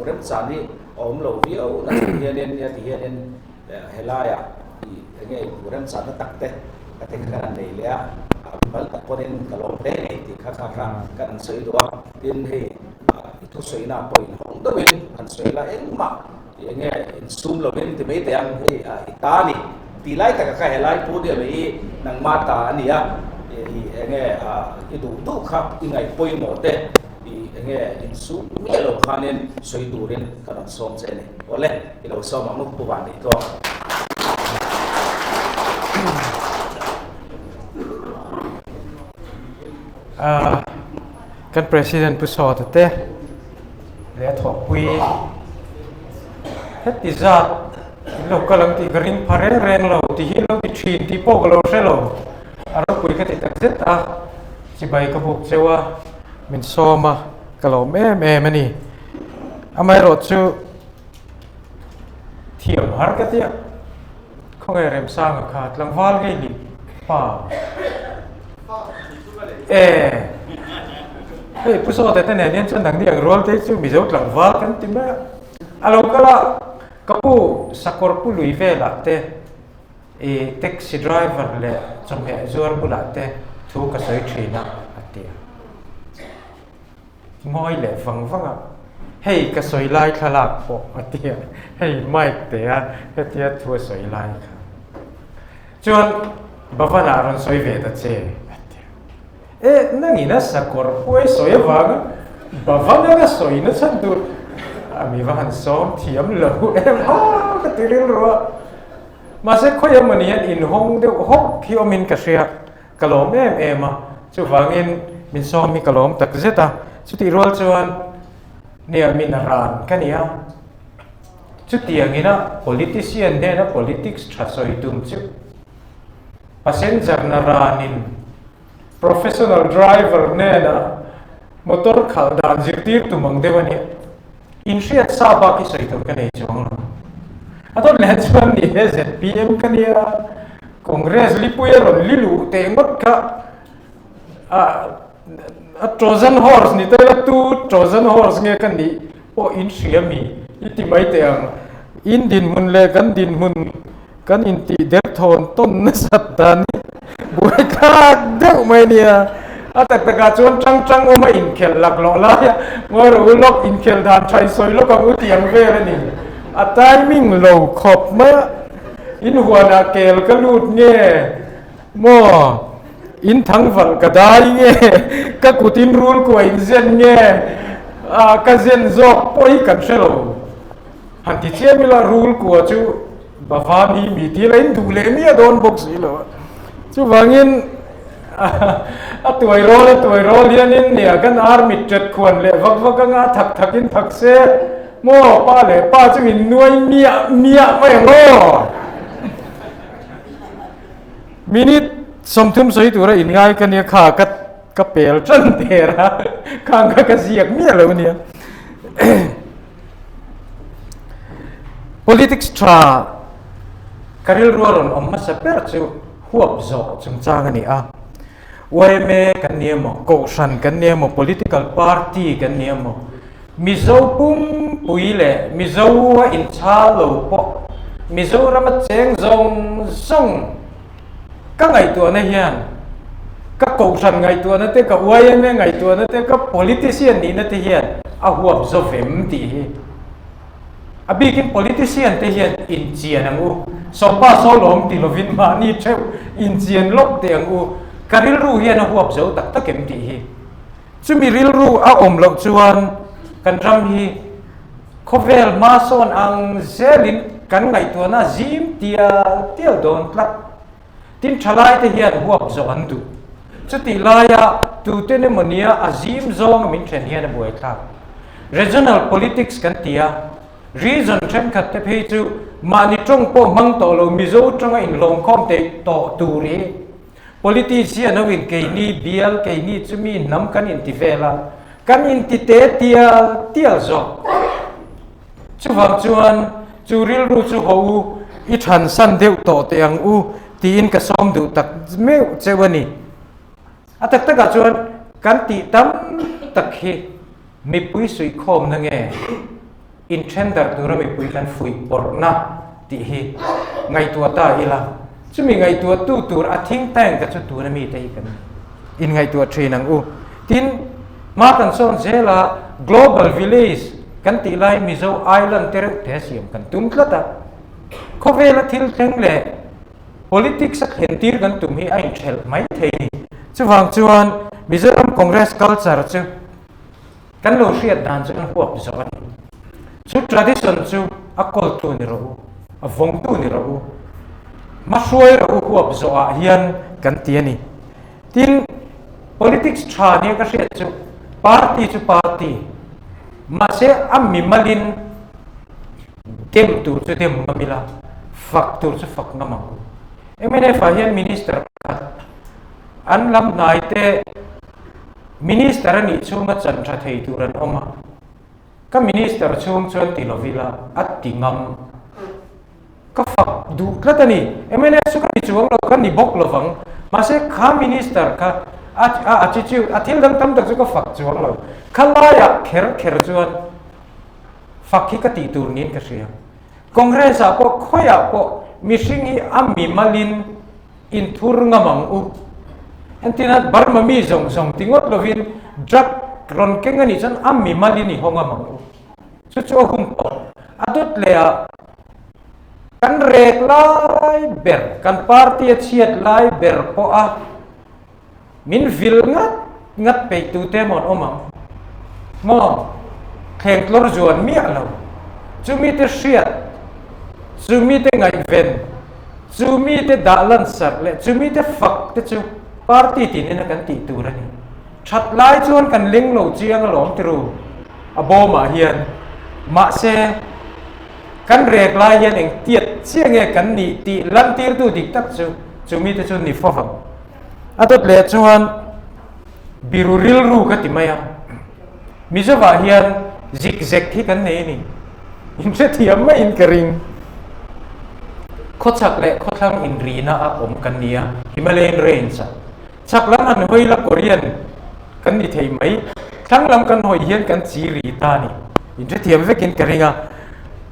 buram sani om lo vio na hianen ya hianen helaya nge buram sana takte kate kan nei le bal ta konen kalom te ti kha kan soi do tin he itu soi na poi hong do win kan soi la engma nge sum lo win ti me te ang he itani tilai ta ka helai pu dia me nang mata ni ya nge itu tu khap ingai poi mo te nge insu mi lo khanen soi durin kan som se ne ole ilo som amuk pu ban ni to kan president pu so te le thok pui het izat lo kalang ti garing phare reng lo ti hi lo ti thin ti pok lo se lo aro pui ka ti tak zet a chi bai ka buk chewa min soma kalo me mani amai ro chu thiam har ka tia không ai rem sang ka tlang wal ngai ni pa hey puso te ne nian chan dang diang rol te chu mi zo tlang wal kan ti ma alo kala kapu sakor pu lui ve la te taxi driver le chom he zor pu la te thu ka soi thina atia ngoi le wang hey ka soi lai khalak po atia hey mic te a atia thu soi lai kha chuan bavana ron soi ve ta che nangina sakor poi soi wang bavana ga soi na chan dur ami van som thiam lo em ka tiril ro ma se khoyam mani in hong de hok khiomin ka sia kalom em chu wangin min som mi kalom tak zeta chu ti rol chuan nia min ran kania chu tiangina politician ne na politics thasoi tum chu passenger na ranin professional driver ne na motor khal dan zirtir tumang dewani insiat saba ki sai to kanai chong aton le chuan ni ZPM kania congress lipuyeron lilu te ngot ka a trojan horse ni te tu trojan horse nge kan ni o insiami iti mai te ang indin mun le kan din mun kan inti der thon ton na satani buai ka deu mai nia atak taka chuan chang o ma in khel lak lo la ya ngor u lok in khel dan thai soi lok ang u tiang ve la ni a timing lo khop ma in huana kel ka lut nge mo in thang val ka dai nge ka kutin rul ko in zen nge ka zen zok poi kan shelo han ti che mi la rul ko chu bavani mi ti lain du le mi adon box lo chu wangin tuai rol hianin nia kan army tret khuan le vak anga thak thak se mo pa le pa chu in nuai mia mai mo minute somthum soi tura in ngai kan ya kha ka pel chan tera khang ka siak mi lo nia politics tra karil ruaron omma saper chu huap zo chung chang ani a YMA kan niamo ko san kan niamo political party kan niamo mizo pum puile mizo wa in chalo po mizo ram cheng zong song ka ngai tu na hian ka ko san ngai tu na te ka YMA ngai tu na te ka politician ni na te hian a huap zo vem ti a bikin politician te hian in chian angu sopa solom ti lovin ma ni theu in chian lok te angu karil ru hian a huap zo tak takem ti hi chumi ril ru a om lo chuan kan ram hi khovel ma son ang zelin kan ngai tu na zim tia tia don tlak tin thalai te hian huap zo an du chuti laya tu te ne monia azim zong min then hian a buai thak regional politics kan tia reason chen khat te phei chu mani trong po mang to lo mizo trong in long khom te to tu ri politician no in ke ni bial ke ni chumi nam kan in ti vela kan in ti te tia zo chu wang chuan chu ril ru chu ho i than san deu to te ang u ti in ka som du tak meu chewani atak taka chuan kan ti tam tak hi mi pui sui khom na nge in tender tu rami pui kan fui por na ti hi ngai tua ta ila chumi ngai tua tu tur a thing tang ka chu tu na mi te kan in ngai tua training u tin ma kan son zela global village kan ti lai mizo island ter te siam kan tum tlata khovela thil teng le politics sak hentir kan tum hi ain thel mai thei chuwang chuan mizoram congress culture chu kan lo hriat dan chu kan huap zo ani chu tradition chu a kol tu ni ro a vong tu ni ro ma hruai ro huap zo a hian kan ti ani tin politics tha ne ka hriat chu party ma se am mi malin tem tu chu tem mamila fak tu chu fak ngama emene fa hian minister an lam nai te minister ani chunga chan tha thei turan oma ka minister chung chuan ti lovila at tingam ka fak du klatani emene su ka chuang lo ka ni bok lovang ma se kha minister ka a chichu athil dam tam tak chu ka fak chuang lo khalaya kher chuan fakhi ka ti tur nin ka ria congress a po khoya po mishingi ami malin in thur ngamang u entina barma mi zong tingot lovin drug ron kengani chan ami malini honga mang u chu chu hum po adot lea kan rek lai ber kan party chiat lai ber po a min vil ngat pe tu te mon omang mo kheng tlor juan mi alo chumi te shiat chumi te ngai ven chumi te dalan sar le chumi te fak te chu party tin na kan ti tu rani that lai chuan kan ling lo chiang lom tru aboma hian ma se kan rek lai hian eng tiat chiang e kan ni ti lan tir tu dik tak chu chumi te chu ni fo ham atot le chuan biruril ru ka ti maya mizawa hian zigzag thi kan nei ni inse thiam ma in karing khochak le khothang in rina a om kan nia Himalayan range chaklan an hoila korean kan ni thei mai thanglam kan hoi hian kan chi ri ta ni inse thiam vekin karinga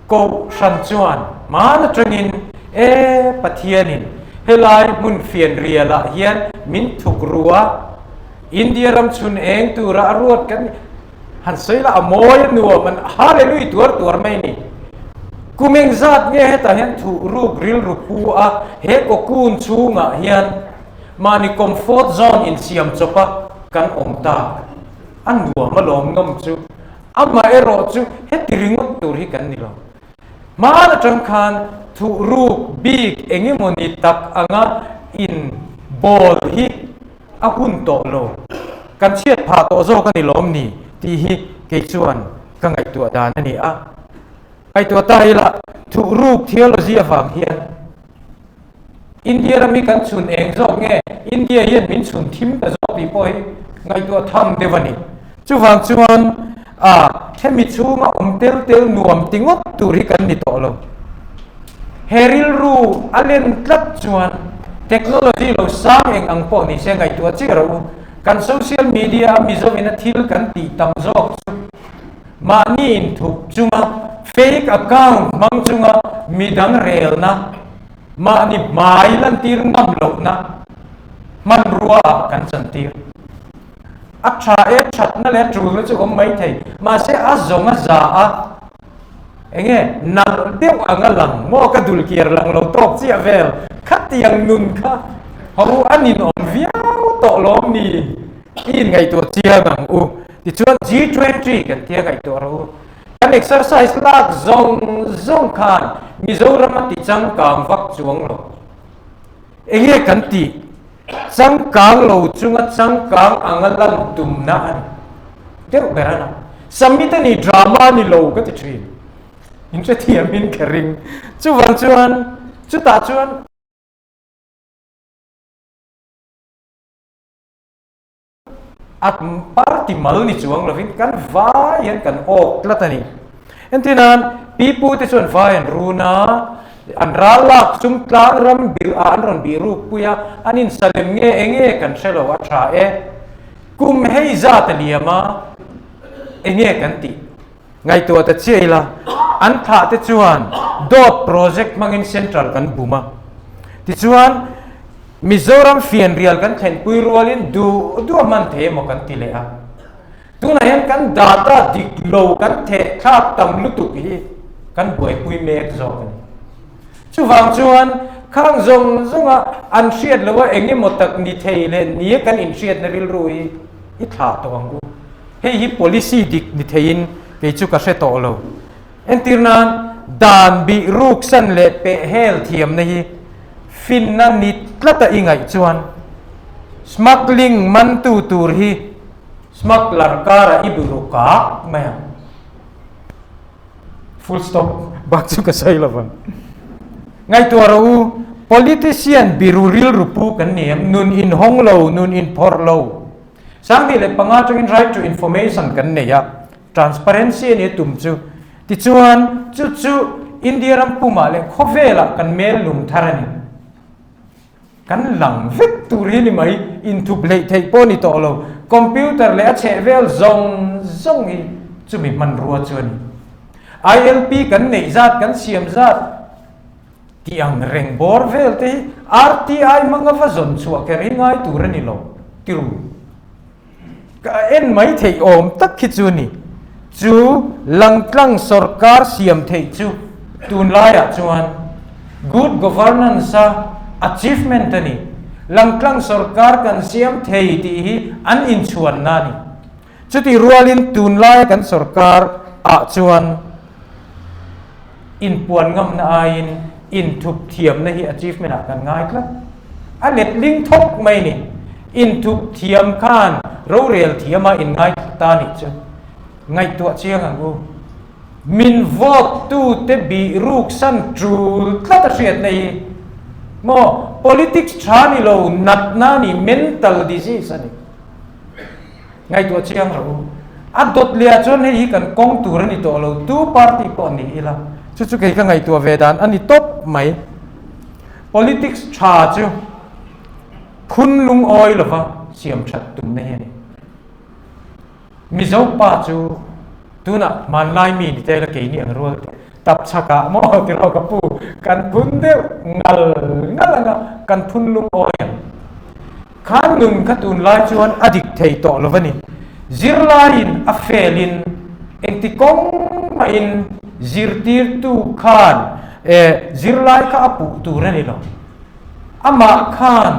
ko san chuan man atangin e pathianin helai mun fian riala hian min thuk ruwa india ram chun eng tu ra ruat kan han soila amoy nuwa man hallelujah tur mai ni kumeng zat nge heta hian thu ru grill ru pu a he ko kun chunga hian mani comfort zone in siam chopa kan omta an nuwa malom ngam chu ama ero chu he tiringok tur hi kan ni lo mana tang khan thu ru big engemoni tak anga in bol hi a hun to lo kan chiat pha to zo kan ni lom ni ti hi ke chuan ka ngai tu dan ani a ai tu ta ila thu ru theology awang hian india rami kan chun eng zo nge india hian min chun thim ta zo ti poi ngai tu tham devani chuwang chuan a themi chunga tel nuam tingot turi kan ni to lo heril ru alen tlat chuan technology lo sang eng ang po ni se ngai tu chi ro kan social media mizo ina thil kan ti tam zo ma ni in thuk chunga fake account mang chunga midang rel na ma ni mai lan tir ngam lo na man ruwa kan chan tir acha e chat na le tru le chu om mai thei ma se a zonga za a enge nal deu anga lang mo ka dul kier lang lo tok chi avel khat yang nun kha ho anin om viau to lom ni in ngai to chia bang u ti chuan G20 kan tia ngai to ro kan exercise lak zong khan mizoram ti chang kam vak chuang lo enge kan ti chang kang lo chunga chang kang angalam tum na an deu berana samita ni drama ni lo ka ti thin inse thiamin kering chuan chu ta chuan at party mal ni chuang lovin kan vai kan ok latani entinan pipu te chuan vai an runa an ralak chum tlang ram bil an ron biru puya anin salem nge enge kan shelo wa tha e kum hei za ta liama enge kan ti ไงตัวแต่เชี่ยละอันท่าแต่ชวนดอทโปรเจกต์มังอินเซ็นทรัลกันบูมาที่ชวนมิโซรัมเฟียนเรียลกันเห็นปุยรัวลินดูมันเทมกันติเลอะตัวไหนกันดาต้าดิกโลกันเทคาบตำลุตุกีกันบวยปุยเมกโซกันชูฟังชวนข้างซงอันเชียดเลยว่าเองนี่หมดตักนิเทเลนี้กันอินเชียดนริลรุยอิท่าตัวงูเฮ้ย policy ดิกนิเทยินเกจุกเสตโตโลเอ็นติร์นันดานบิรูกสันเลเปเฮลเทียมนี่ฟินนันนิดละตะอิงไอชวนสมัคลิงมันตูร์ฮีสมัคลาร์การ์อิบุรุกะไม่ full stop บักจุกใส่ละฟังไงตัวเรา politician บิรูริลรูปูกันเนี่ยนุนอินฮองโลนุนอินพอร์โลสังที่เลยปังอาจจะ right to information กันเนี่ย transparency เนี่ยตุ่มจูที่ชวนจูอินเดียรัมปูมาเลยข้อเวล่กันเมลลุมทารันกันหลังเวกตูรีนี่ไหมอินทูเพลย์เทปนี่ต่อเราคอมพิวเตอร์เลยเชเวลซงอีจูมีมันรัวจวน ILP กันเนี่ยจัดกันเสียมจัดที่อังเร่งบอร์เวลที่ RTI มังกรฟาซอนชัวแค่เรื่องไงตูรันนี่เราติรูก็เอ็นไม่เทอมตักคิดจูนี่จูหลังกลางสรการเสียมเทจูตูนไล่จวน good governance achievement นี่หลังกลางสรการกันเสียมเทที่อันอินชวนนั่นจุดที่รัวลินตูนไล่กันสรการจวนอินปวนงำนาอินทุบเทียมในที่ achievement กันง่ายครับอันเล็ดลิงทบไม่นี่อินทุบเทียมข้านเราเรียลเทียมมาอินง่ายตานี่จ้ะไงตัวเชียงกูมินวอตตูเตบีรูกสันจูลัตเสียดในโม politics ชานี่เรานัดนานี่ mental disease นี่ไงตัวเชียงเราอัดดดเลียจนให้กันกองตัวนี่ตัวเราตูปาร์ตี้ก่อนนี่ละชุดๆกันไงตัวเวดานอันนี้ตบไหม politics ชาจูคุณลุงออยหรอวะเสียมชัดตุ่มนี่มิจฉาป้าจูตัวน่ะมันไล่มีดีเทลเกี่ยนี่รู้ตับชักอะมอที่เรากับปูกันพุ่นเดียวงัลกันพุ่นลุงออยข้างหนึ่งขัตุนไล่ชวนอดีตเทยต่อแล้ววันนี้จิรไลน์อัฟเฟลินเองที่กงมาอินจิรตีร์ตูขานจิรไลน์ข้าปูตูเรนี่หรออามาขาน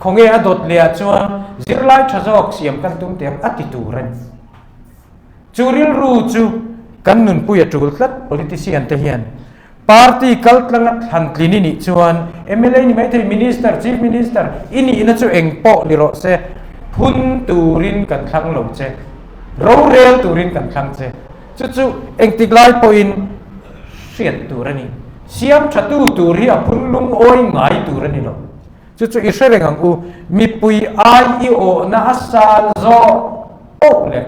คงเออดดเลียชวนจิรไลน์ชะจอกเสียมกันตุ้มเตียมอติตูเรนจูริลรูจูกันนุนปุยจูลตัด politician เทียน party กัลตังหันลินี่ชวน MLA นี่ไม่ใช่ minister chief minister อินี่นั่นจูเองโปลิโรเซพุนตูรินกันทั้งโลกเจเราเรียลตูรินกันทั้งเจจู่เองติกไลปอินเสียตูรันี่เสียมชัดตูรีอพุนลุงโอยง่ายตูรันี่โลจู่อิสราเอลงังกูมีปุยIEOน่าสานโซโอเล็ก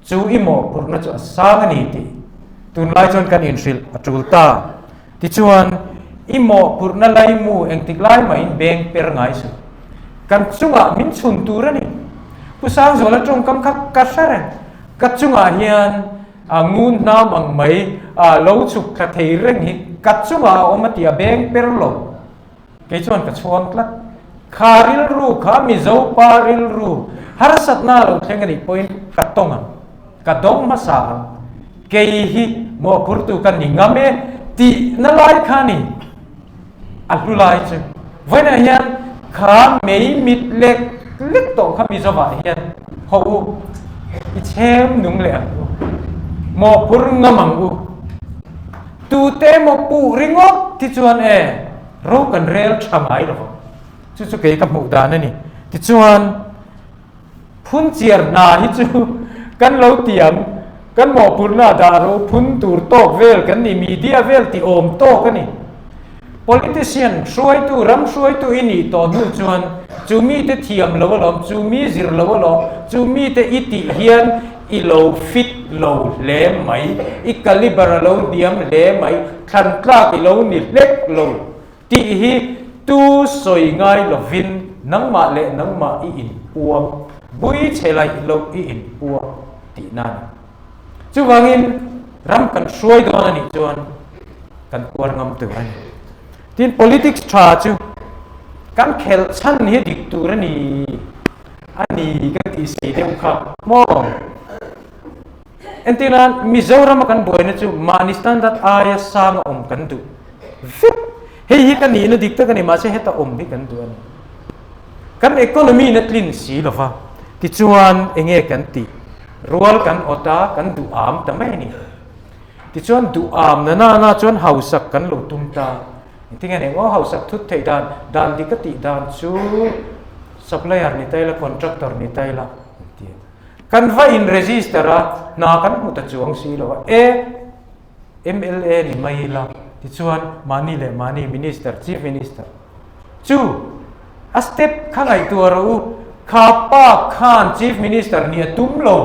จูอิโมปุรณจูสางนี่ที่ตุนไลจนกันอินสิลจูลตาที่ชวนอิโมปุรณไลมูเองติกไลมาอินเบงเปรง่ายสุกันจุงอ่ะมินชุนตูรันี่ผู้สร้างส่วนละจงกำคับกัสเรนกัดจุงอ่ะเฮียนงูน้ำอังไม่โลชุกกระเทยเร่งหิกัดจุงอ่ะอมติอาเบงเปรโลเกจวนกัดชวนกลัดขาริลรูขามิโซปาริลรูฮาร์สัตนาเราเช่นกันอีกพอยกัดตงอ่ะกัดดงมาสาเกยฮิโมปุรตุกันนิงามเอตีนั่นไลขานี่อัลลุไลจึงวันนี้ยันข้าไม่มิดเล็กโตข้ามีสบายยันเขาอิเชมนุ่งเลี้ยงโมปุรงามังกูตูเตโมปูริงอกที่ชวนรู้กันเรียลชามายหรอจู่ๆเกี่ยวกับมุกดานั่นนี่ที่ชวนพุ่นเจียร์นาฮิจูกันเราเตียมกันโมปุรนาดารุพุ่นตูร์โตเวลกันนี่มีเดียเวลที่โอมโตกันนี่politician ช่วยตัวรำช่วยตัวอินี่ต่อนู่นชวนจูมีแต่เทียมเลวล้อมจูมีจิรเลวล้อมจูมีแต่อิติเฮียนอีโลฟิตโลเล่ไหมอีกาลิบาร์โลเดียมเล่ไหมขันกล้าอีโลนี่เล็กโลที่ฮีตูสวยง่ายโลวินนังมาเล่นังมาอินปัวบุยเชลัยโลอินปัวที่นั่นจู่วังอิน ram kan shuai do ani chuan kan kuar ngam tu ani tin politics tha chu kan khel chan hi dik tur ani kan ti si dem kha mo entinan Mizoram kan boina chu manistan dat aya sang kan du hei kan ni no dikta kan ma se heta hi kan du ani kan economy na tlin si lova ti chuan enge kan ti rual kan ota kan du am ta mai ni ti chuan du am na chuan hausak kan lo tum ta tinga ne ngo hausak thut thei dan dikati dan chu supplier ni taila contractor ni taila kan va in register na kan mu ta chuang si lo MLA ni mai la ti chuan mani minister chief minister chu a step khangai tu ro khapa khan chief minister ni atum lo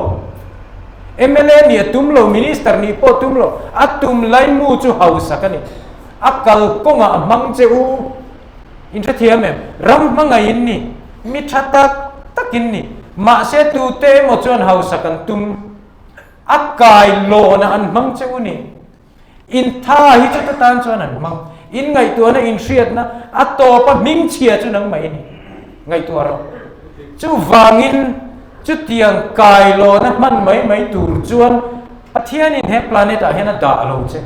MLA ni atum lo minister ni po tum lo atum lai mu chu hausa kani akal ko nga mang che u in the thiam ram mangai ni mi thata takin ni ma se tu te mo chuan hausa kan tum akai lo na an mang che u ni in tha hi chu tan chuan an mang in ngai tu na in riat na ato pa ming chia chu nang mai ni ngai tu ro chu wangin chu tiang kai lo na man mai tur chuan pathian in he planet a hena da lo che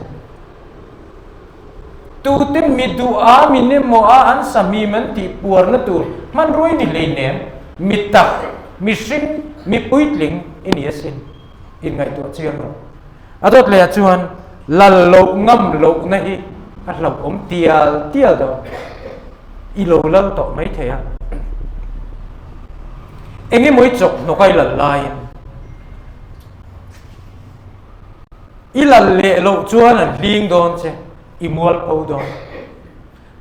tu te mi du a mi ne mo a an sami man ti puar na tur man roi ni le nem mi tak mi shin mi puitling in yesin in ngai tu chiang ro adot le chuan lal lo ngam lo na hi a lo om tial do i lo lo to mai the a enge moi chok no kai la lai i la le lo chuan an ling don che i mual po don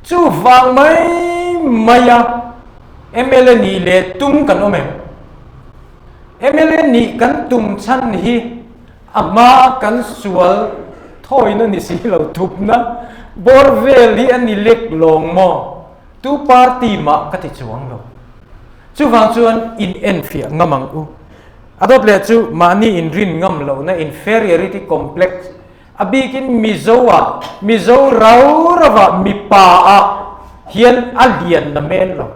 chu wang mai maya MLA ni le tum kan omem MLA ni kan tum chan hi ama kan sual thoi na ni si lo thup na borvel hi ani lek long mo tu party ma ka ti chuang lo chu wang chuan in enfia ngamang u adot le chu mani in rin ngam lo na inferiority complex abikin mizo rawa mi pa a hian alian na men lo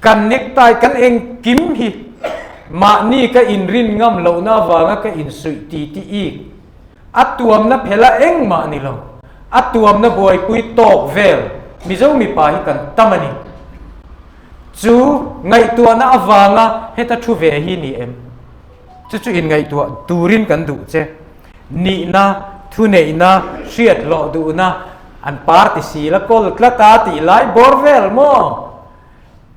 kan nek tai kan eng kim hi mani ka in rin ngam lo na wanga ka in sui ti i atuam na phela eng ma ni lo atuam na boy pui tok vel mizo mi pa hi kan tamani chu ngai tua na awanga heta thu ve hi ni em chu in ngai tua turin kan du che ni na thu nei na riat lo du na an party si la kol klata ti lai borvel mo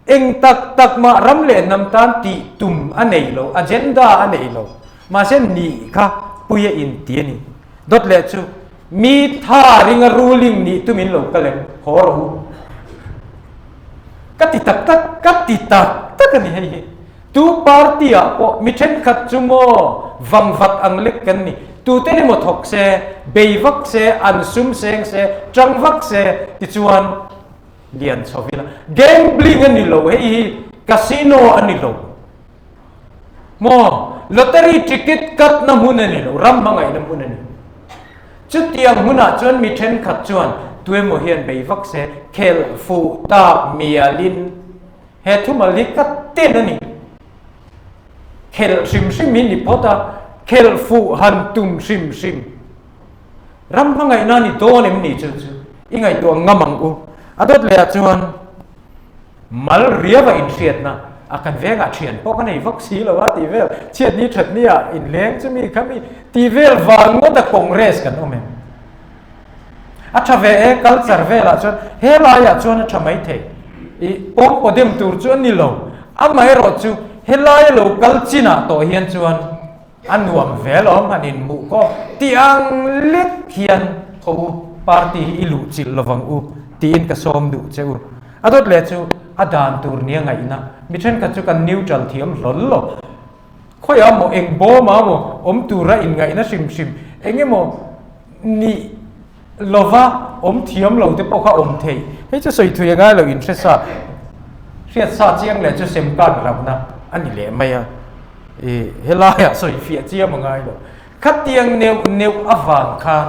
eng tak ma ram le nam tan ti tum anei lo agenda anei lo ma sen ni kha puya in ti ni dot le chu mi tha ringa ruling ni tumin lo kalem horo kati tak ani hei tu party a po mi then khat chumo wangvat ang lek kan ni tu te ni mo thok se beivak se ansum seng se trangvak se ti chuan lian chovila gambling ani lo hei casino ani lo mo lottery ticket kat na mun ani lo ram mangai na mun ani chutiang huna chuan mi then khat chuan tuê mo hiền bấy vắc se khel phụ ta mialin he thu mali kat tên ani khel sim min ni pota khel phụ han tum sim ram ngai na ni to nem ni chu ingai to ngamang u adot le chuan mal riawa in riat na akan vega thian pok nei vak si lo wa ti vel chiat ni that ni a in leng chu mi khami ti vel wang mo da congress kan omem athave culture vela chuan helaya chuan thamai the I pom podem tur chuan ni lo amai ro chu helai lo kalchina to hian chuan anuam velom hanin mu ko tiang lek hian ho party ilu chil lawang u tin ka som du cheu adot le chu adan tur nia ngai na mi then ka chu kan neutral thiam lol lo khoya mo eng bo ma mo om tura in ngai na sim enge mo ni lova om thiam lo te pokha om thei he chu soi thuya ngai lo interest sa riat sa chiang le chu sem kan ram na ani le mai a helaya soi fia chia ma ngai lo คัดยังเนวอวางคาน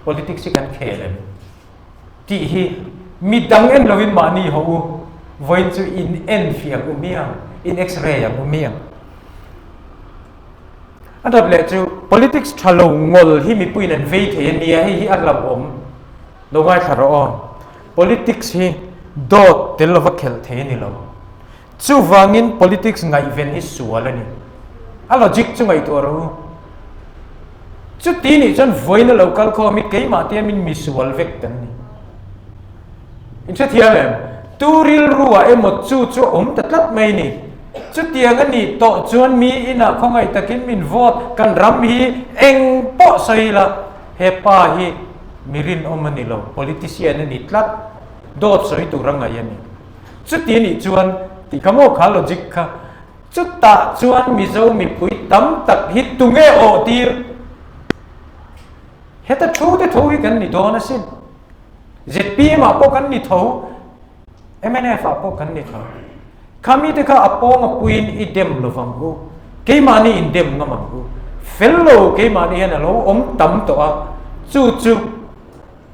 politics กันเคเลยที่มีดังเอ็นเราวินมานี่เขาวันจูอินเอ็นฟิยังเมียงอินเอ็กซ์เรย์ยังเมียงอันดับแรกจู politics ทะลุงอลที่มีปุ่ยนั่นเวทีนี้ให้อันลับลงไว้คารอ politics ที่โดดเดลว่าเคลเทนี่เราจูวางิน politics ไงเวนที่สวยเลยนี่อัน logic จูไงตัวรู้จุดที่นี่จนไว้ในโลกาลคอมิกเกย์มาเตียมินมิสวลเวกตันนี่อินเช่นที่อะไรตูริลรัวหมดจู่ตัดลัดไม่นี่จุดที่อย่างนี้ต่อจวนมีอินะของไอ้ตะกินมินวอดกันรำฮีเองปอใส่ละเฮป้าฮีมิรินมันนี่เรา politician นี่ตัดโดดใส่ตัวรังไงนี่จุดที่นี่จวนที่ขโมยขาโลจิกค่ะจุดตาจวนมิโซมิปุยตั้มตัดฮิตตุงเอโอตีร์เฮตัดทูที่ทูกันนี่โดนนะสิเจ็ดปีมาปกันนี่ทูMNF ปกันนี่ทูคำนี้ที่ข้าปงปุยนอิเดมโลฟังกูเกมานี่อิเดมงามังกูเฟลโลเกมานี่นะโลตั้มตัวจู่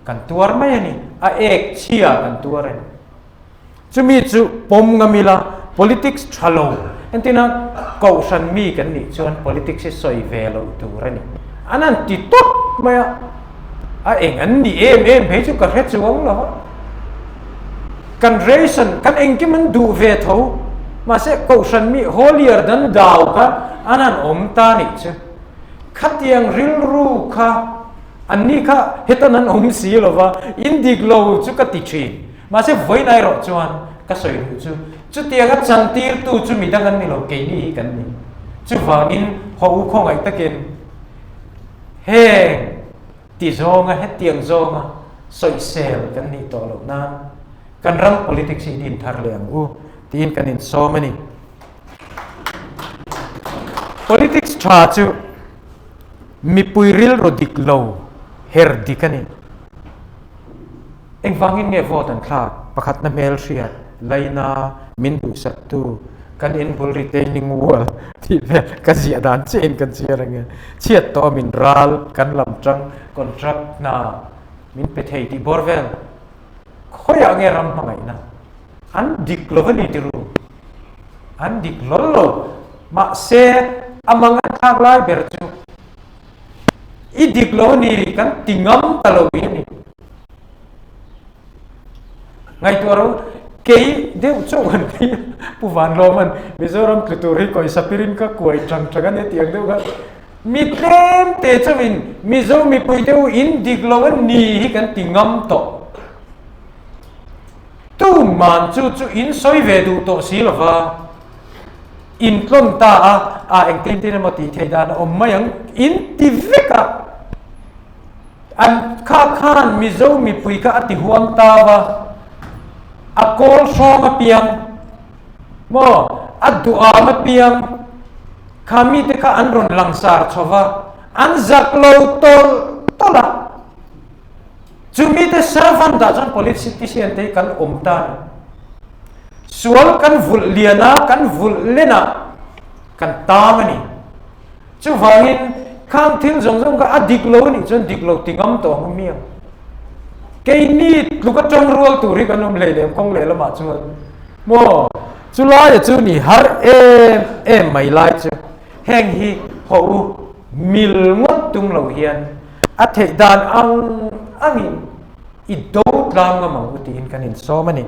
กันตัวไม่นี่เอกเชียกันตัวเรนจะมีปมงามิลา politics ทะลุอันที่นั่นกูฉันมีกันนี่ชวน politics สวยเวลตัวเรนอันนั้นติดตุ๊กไม่เองอันนี้เอ็มเพจุกระเทศวงเหรอกันเรชันกันเองที่มันดูเวทูมาเสกกูฉันมี holier than thou กันอันนั้นตานิจขัดยังริลรูค่ะอันนี้ค่ะเหตุนั้นสีหรอวะอินดิกโลจุกติชีมาเสกไว้ในรถจวนก็สวยรู้จุดที่ยังจันทีร์ตู้จุมีดังกันนี่เราเกนี่กันนี่จุฟังอินหัวคงไอ้ตะเกนเฮ้ที่โจงเฮตียงโจงสอยเซลกันนี่ตัวเรานั้นกันรัง politics อินทาร์เลียงที่อินกันอินโซมันนี่ politics ชาจูมีปุยริลโรดิกโลเฮร์ดิกันนี่เอ็งฟังอินเงวอตันคลาประคัตน้ำเมลเชียไลนามินดุสัตตูกันอินบุลริเทนิงวัวที่กันเสียดานเชนกันเสียอะไรเงี้ยเชียดตัวมินรัลกันลำจังคอนทรัคนามินเปเทที่บอร์เวลข้อยางเงี้ยรำมาไงนะอันดิกโลวันนี้ที่รู้อันดิกโลโลมาเสียอามังอันทากลายเบอร์จูอีดิกโลนี่กันติงมตลอดนี่ไงตัวรู้เกย์เดี๋ยวโจกันที่ผู้ฟังโรมันมิโซรัมตุตุริโกอิสปิรินก็กวยจังจังกันเนี่ยที่ยังเดียวกันมีเต็มเตจวินมิโซมีปุยเดียวอินดิกโลวันนี้กันติงมโตตู้มันจู่อินสอยเวดูโตสิลฟ้าอินล้นตาเอ็งตินที่นั่นมาตีเทดานไม่ยังอินติวิกะอันข้าข้านมิโซมีปุยก็อติหวงตาวะakol song apiang mo addu'a mapiang kami te ka anron langsar chova anzak lo tola jumite servan da jan politician te kan umtan sual kan vuliana kan vulena kan tamani chuwangin kan thil jong ka adiklo ni jon diklo tingam to miang cái ní lúc cái trong ruộng tủ ri cái nôm lệ để không lệ là mà chú mò chú lo để chú ní har em mày lại chú heng hi hậu mil ngất tung lầu hiền à thế đàn anh ít đâu làm ngắm ngủ tin cái nín so mà nín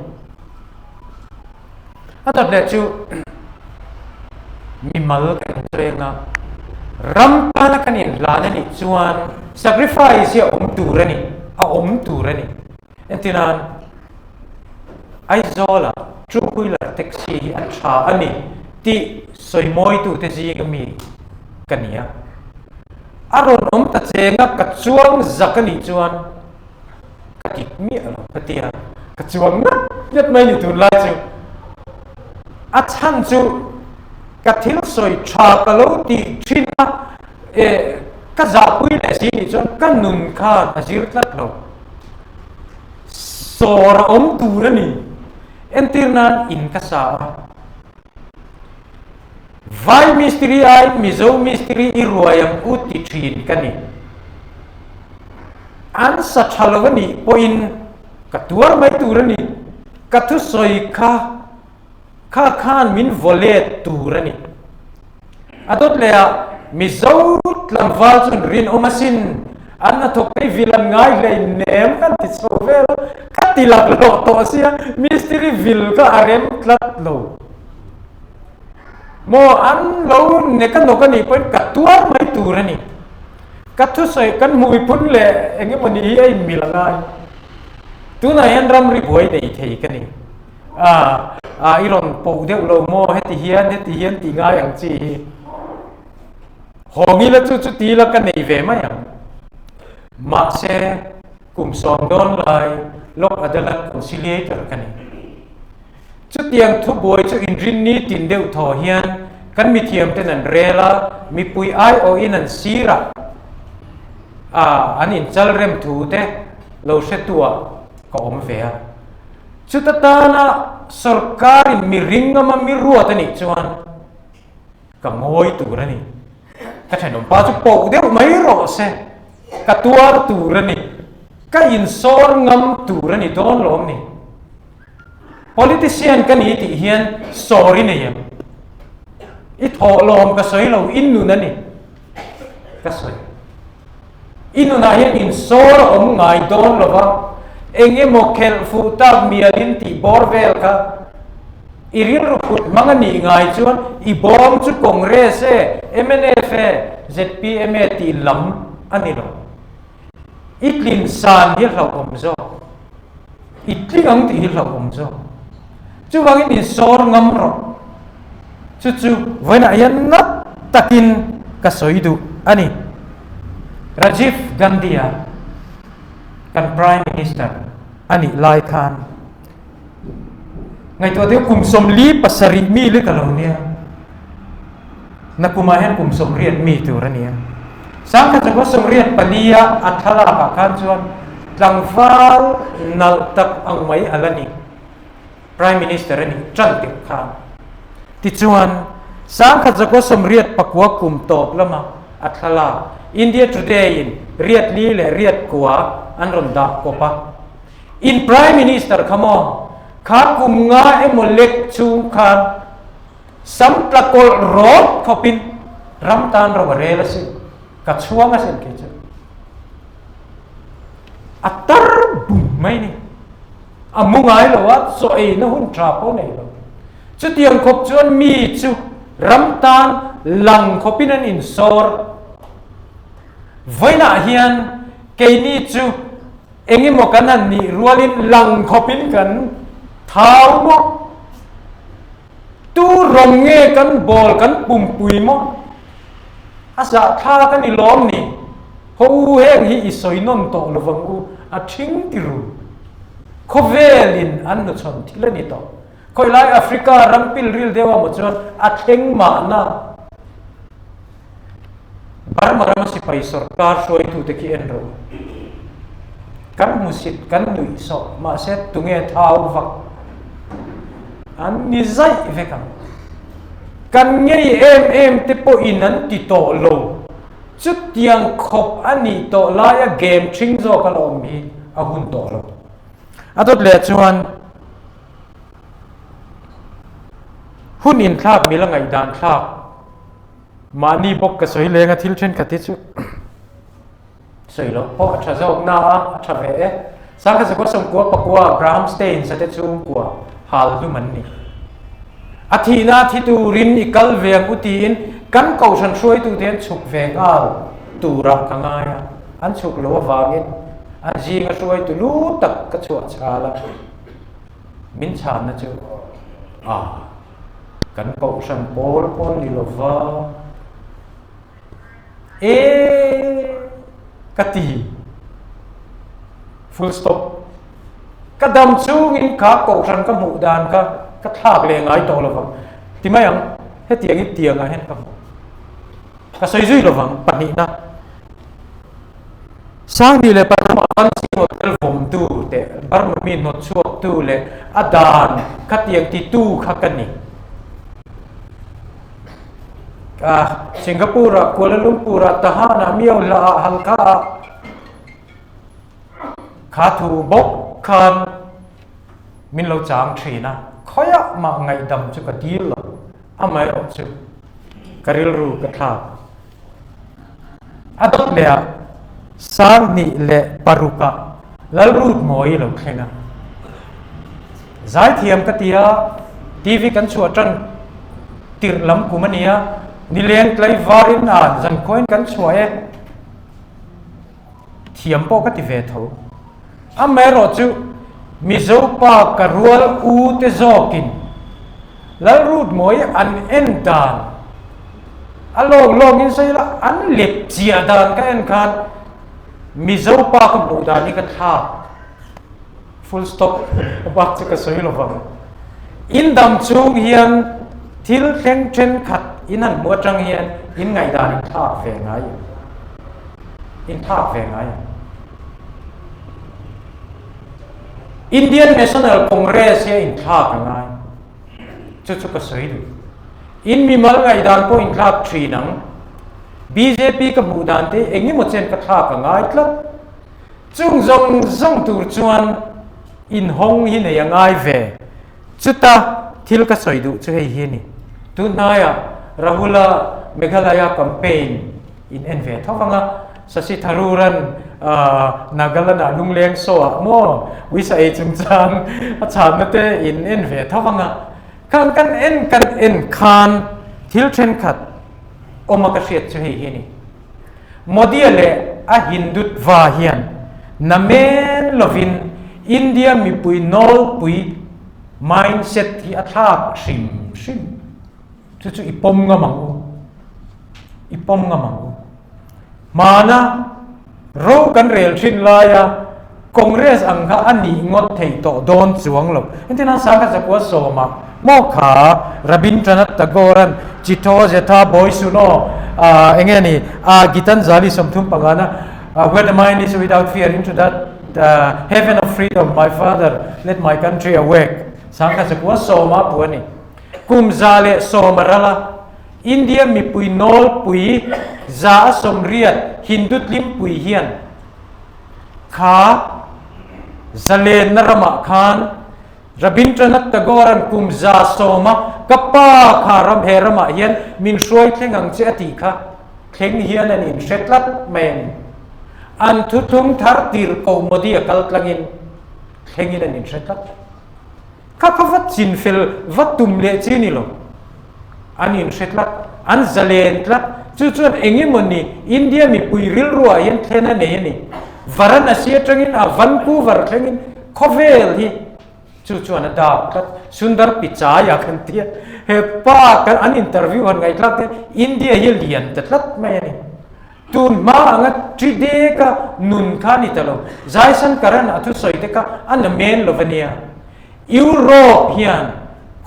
à tập để chú mi mal cái chuyện na ram pa na cái nín là nín chuan sacrifice ya tủ ra nín tu rani entinan aizola trukuila taxi acha ani ti soimoi tu te ji mi kania aron ta chenga kachuang zakani chuan katik mi alo katia kachuang na yat mai ni tu la chu achan chu kathil soi cha kalo ti thina cái giáo quy này gì thì chọn cái nung kha là gì rất lâu sora tu ra ni entirnan in cái sao vai mistri ai mizo mistri iruayam uti thin kani an sa thalawani poin katuar mai turani kathu soi kha khan min volet turani adot lea mizo tlamwal chun rin omasin anna thokei vilan ngai lei nem kan ti sovel katilak lo to sia mistri vil ka arem tlat lo mo an lo ne kan no kan ni poin katuar mai turani kathu soi kan mui pun le enge mani ai milangai tu na yan ram ri boi dei thei kan ni iron po de lo mo heti hian ti nga yang chi hongi la chu ti la kan nei ve ma yang ma se kum som don lai lok adalat conciliator kan ni chu tiang thu boi chu inrin ni tin deu tho hian kan mi thiam ten an rela mi pui ai o in an sira an in chal rem thu te lo se tua ko om ve a chu ta na sarkar mi ringa ma mi ruat ani chuan ka ngoi tu rani ka thanom pa chu po deu mai ro se ka tuar tu rani ka in sor ngam tu rani don lom ni politician kan hi ti hian sorry ne yam i tho lom ka soi lo in nu na ni ka soi in nu na hian in sor om ngai don lo wa enge mo khel fu ta mialin ti borvel ka irin ruput mangani ngai chuan i bom chu congress e MNF ZPM ti lam ani lo itlin san hi lo om zo itling ang ti hi lo om zo chu wangin in sor ngam ro chu vaina yan na takin kasoidu ani Rajiv Gandhi kan prime minister ani lai khan ngai to de kum som li pasari mi le kalonia na kumahen kum som riat mi tu rania sang ka jago som riat pania athala ka khan chuan tlangfal nal tak ang mai alani prime minister ani chantik khan ti chuan sang ka jago som riat pakwa kum top lama athala India Today in riat li le riat kwa an ron da kopa in prime minister come on kha kum nga emolek chu khan sam tlakol rot khopin ramtan ro rela si ka chuanga sen ke chu atar bum mai ni amungai lo wa so e na hun trapo nei lo chu tiang khop chuan mi chu ramtan lang khopin an in sor vaina hian keini chu engi mo kanan ni rualin lang khopin kan thau mo tu ronge kan bol kan pumpui mo asa tha kan ni lom ni ho heng hi isoi non to lovang u a thing tiru khovelin an no chon thilani to khoi lai Africa rampil ril dewa mo chon a theng ma na Barang si pai sarkar soi tu te ki enro kan musit kan nui so ma set tunge thau vak an ni zai vekam kan ngei em te po inan ti to lo chut tiang khop ani to la ya game ching zo kalom mi a hun to lo adot le chuan hun in thak mi la ngai dan thak mani bok ka soi lenga thil chen khati chu soi lo po acha zok na acha ve sang ka ko som ko pakwa Graham Stein sa te chung ko hal du man ni athina thi tu rin ikal veng utin kan kau san soi tu ten chuk veng al tu ra ka nga ya an chuk lo wangin an ji nga soi tu lu tak ka chu chala min chan na chu kan kau san pol pon ni lo wa kati full stop kadam chung in ka ko san ka mu dan ka thak le ngai to lo wang ti mai ang he tiang i tiang a hen ka soi zui lo wang pani na sang ni le parma an si hotel vom tu te parma min no chuak tu le adan ka tiang ti tu kha kan ni สิงคโปร์กัวลาลัมพูร์ทหารมีเอาละฮัลกาขาถูบกคันมินเราจางทีนะขอยะมาไงดำจุกดีลอ่ะไม่รู้จุกริลรูกทาอัดเลียสารนี่เละปารุกะแล้วรูดมวยเราแค่นะใจเทียมกติยาทีวีกันชัวจันติรลำกุมันเนียนิเลียนไกลวารินานจันคอยกันชัวเทียมปกติเวทเอาอ่ะไม่รู้จุมิโซปากรัวอูเตโซกินแล้วรูดมวยอันเอ็นดานอันลงอินไซละอันเล็บเจียดานกันเอ็นคันมิโซปากบูดานี่ก็ท่า full stop บักจะกระสุยลงฟังอินดำจูเฮียนทิลเทงเชนขัดอินันมัวจังเฮียนอินไงดานท่าเฟงไงอินท่าเฟงไงอินเดียนเนชั่นแนลคอนเกรสเฮียอินท่ากันไงจุดกระสุยดูอินมีมัลไงดานพออินท่าทรีนัง BJP กับบูดานเตเองนี่หมดเส้นกระท่ากันไงครับจุงจงตูจวนอินฮงหินยังไงเวจุดตาทิลกระสุยดูจุดเฮียนี่ตุนายะราหุลเมฆาลายาแคมเปญอินเอ็นเวท้องฟังสัสิทารุรันนักลันลุงเลี้ยงโซ่โมวิสัยจุงจังอาจารย์นั่นเตอินเอ็นเวท้องฟังกันเอ็นคานทิลเชนขัดโอมากระเสียดจุดเฮียนี่โมดีเล่อาฮินดุตวาเฮียนน้ำเมนลวินอินเดียมีปุยโนลปุย mindset ที่อัตราชิมจุดอีปมงามังมานะรู้กันเรียลชินลายะคอนเกรสอังกาอันนี้งดเทยโตโดนจวงหลบอันที่น่าสังเกตจากว่าโซมาโมขารบินทรนัตตะโกรันจิตโตเจตาบอยสุโนเองนี่กิตันซาลิสมทุมปังานะ when the mind is without fear into that heaven of freedom my father let my country awake สังเกตจากว่าโซมาปวนี่กุมซาเลโซมาระละอินเดียมีปุยโนลปุยซาสมเรียดฮินดุตลิมปุยเฮียนขาซาเลนนรมะคานรบินทรนัตตะโกรันกุมซาโซมากับป้าขารำเฮรมะเฮียนมินช่วยเทงังเจติค่ะเทงเฮียนนินเสร็จลัดเมนอันทุทุงทาร์ติร์โกมดีกัลลังินเทงินนินเสร็จลัดข้าพวัดจินฟิลวัดตุมเลจินิโลอันนี้เสร็จลัดอันซาเลนลัดจุดเองยิ่งมันนี่อินเดียมีปุยริลรัวยันเทนันเนี่ยนี่วาราณสีจังอินวันคูเวอร์จังอินคอเวลที่จุดนั้นดาบลัดสุนดาร์ปิจายากันเทียเฮป้ากันอันอินเตอร์วิวหันไงลัดเนี่ยอินเดียเฮลียนแต่ลัดไม่เนี่ยตุนมาอันทรีเดกะนุนขานิตลอใจสันการันอัตุสอยเดกะอันเมนโลเวเนียยุโรปเฮียน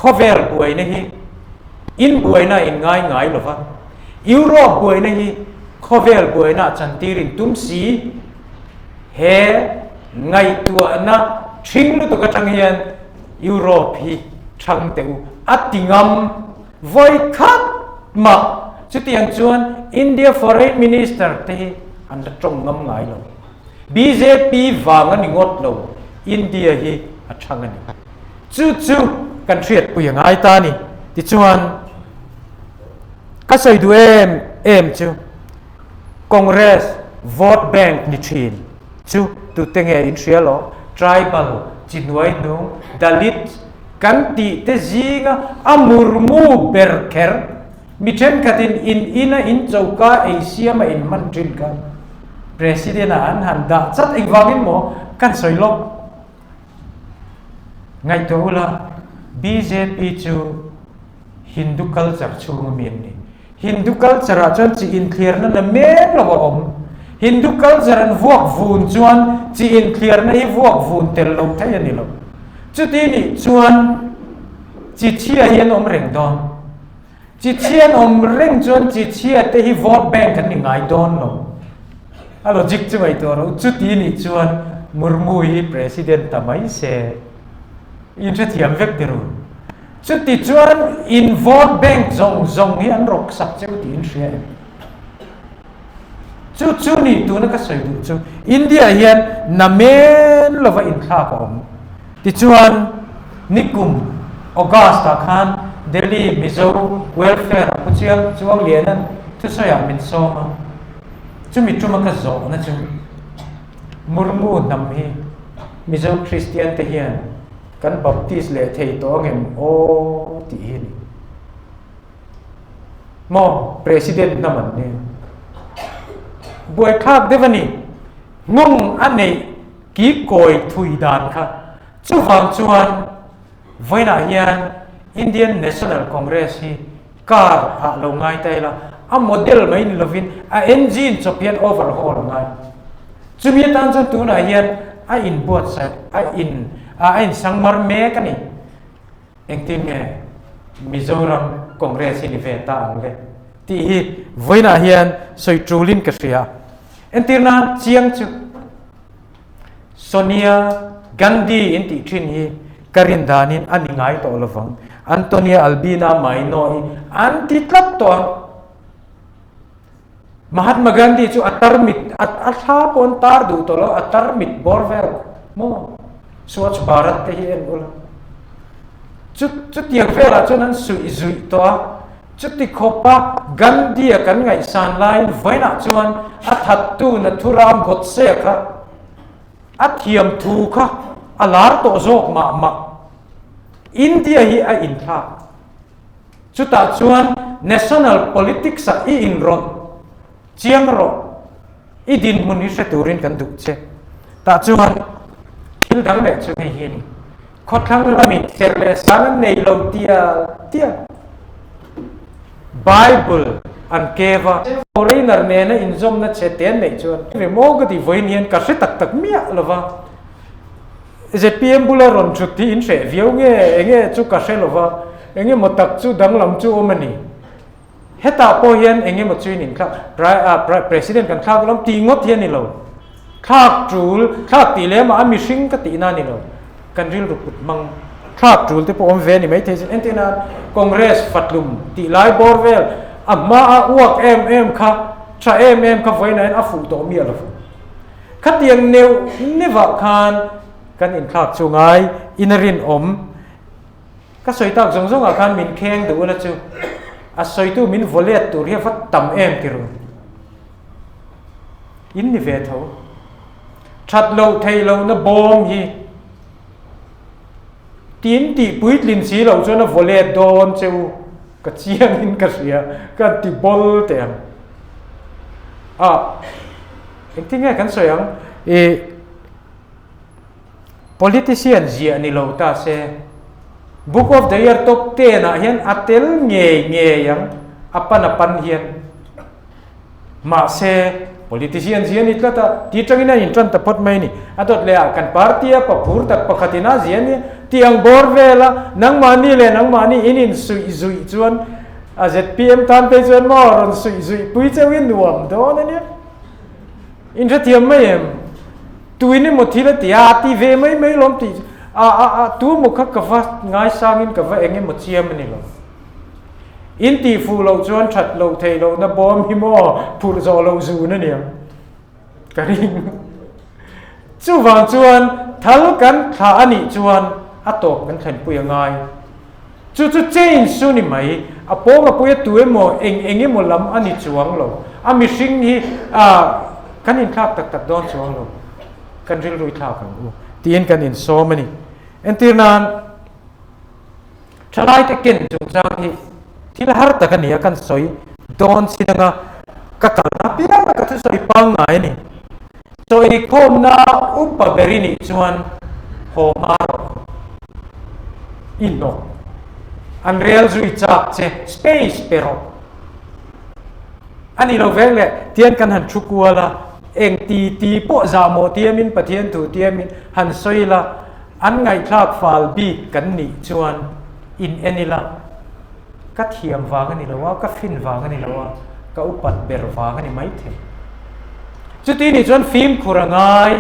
คอเวลบวยนี่อินบวยน่ะอินง่ายหรอวะยุโรปบวยนี่คอเวลบวยน่ะจันทีรินตุมสีเฮไงตัวน่ะชิงลุตกะจังเฮียนยุโรปฮีจังเตวอัตติงามไว้คัดมาจุดที่ยังชวนอินเดีย foreign minister ที่อันตรงงามง่ายหรอ BJP วางกันงดหรออินเดียฮีอัดช่างกันจู่กันเทียดปุยง่ายตานี่ที่ชวนก็ใส่ดูเอ็มจู่คอนเกรส vote bank นิชินจู่ตุเตงเออินเชียโล tribal จินไว้ดูดัลิตกันตีเตจิงอามูร์มูเบอร์เกอร์มิเชนขัดินอินเจ้าก้าเอเชียมาอินมันจินกัน president อันหันดาจัดอีกวันนี้หมอกันใส่ลบไงตัวละ BJP จูฮินดูคัลเจอร์ชูงมีนี่ฮินดูคัลเจอร์จนจีอินเคลียร์นั่นเมนละว่าฮินดูคัลเจอร์นั้นพวกฟูนจวนจีอินเคลียร์นั่นพวกฟูนเตลลงทั้งนี้ละจุดนี้จวนจีเชียเฮียนเร่งดอนจีเชียนเร่งจวนจีเชียเตฮีวอตแบงกันนี่ไงดอนละอะโลจิกจะไงตัวเราจุดนี้จวนมุร์มุย president ทำไมเสอินเทอร์เทียมเวกเดรู chút thì chuan in vote bank zong hi an rok sak cheu ti in ria chu ni tu na ka soi du chu India hian na men lova in kha ko ti chuan nikum Augusta khan Delhi Mizo welfare puchial chuang lianan chu soya min soma chu mi chuma ka zo na chu murmu nam hi Mizo Christian te hian kan baptist le thei to ngem o ti hi mo president naman ni buai khak devani ngung anei ki koi thui dan kha chu wang chuan voina hian Indian National Congress hi kar a lo ngai tai la a model mai ni lovin a engine chopian overhaul ngai chumi tan chu tu na hian a in buat sa a in sangmar me ka ni engtin me Mizoram Congress ni ve ta ang le ti hi voina hian soi trulin ka sia entirna chiang chu Sonia Gandhi in ti thin hi karindanin ani ngai to lovang Antonia Albina Mainoi anti tlap to Mahatma Gandhi chu atarmit at hapon tar du to lo atarmit borver mo Swachh Bharat te hi en ul chút tiang phela chu nan sui to chút ti khopa Gandhi kan ngai san line voina chuan athat tu na thuram got se kha athiam thu kha alar to zok ma India hi a in tha chuta chuan national politics a I in ron chiang ro I din mun hi turin kan duk che ta chuan thil dang le chu hi ni khothang lami therle san nei lo tia Bible an keva foreigner ne na inzom na che ten nei chuan remog di voinian ka se tak mia lova ZPM bula ron chuti in se viau nge chu ka se lova enge motak chu danglam chu omani heta po hian enge mo chuin in kha president kan kha lam ti ngot hian ni lo khak ti le ma mi sing ka ti na ni lo kan ril ruput mang khak trul te po om ve ni mai the entina congress fatlum ti lai borvel amma a uak kha cha kha voina en afu to mi alo khatiang neu neva khan kan in khak chu ngai inarin om ka soitak zong a khan min kheng du la chu a soitu min volet tur he fat tam kiru in ni ve tho that lo thei lo na bom hi tin ti puit lin si lo chu na volet don chu ka chiang in ka sia ka ti bol te engtinga kan soyang politician zia ni lo ta se book of the year top 10 a hian atel nge yang apan hian ma se politician zia ni tlata ti tangina in tran ta pot mai ni atot le kan partia pa phur tak pakhatina zia ni tiang borvela nang mani inin zui chuan a ZPM tan pe chuan mo ron zui pui chewin nuam do na ni in ra tiam mai em tuini mo thila tia ti ve mai lom ti tu mo kha ka va ngai sangin ka va enge mo chiam ni lo in ti fu lo chuan that lo thei lo na bom hi mo phur zo lo zu na ni ka ring chu wang chuan thal kan tha ani chuan atop kan than pui ngai chu change su ni mai apo ma pui tu mo enge mo lam ani chuang lo a mi sing hi kan in khak tak don chuang lo kan ril rui thak kan tien kan in so many entirnan thalai te ken chung chang hi thil har ta kan ya kan soi don sinanga ka na pia ka thu soi pang ngai ni so I khom na upa berini chuan homar inno unreal zui chak che space pero ani lo vele tien kan han chukuala eng ti po za mo tiamin pathian tu tiamin han soila an ngai thlak fal bi kan ni chuan in enila ka thiam wang ani lawa ka fin wang ani lawa ka upat ber wang ani mai the chuti ni chuan film khurangai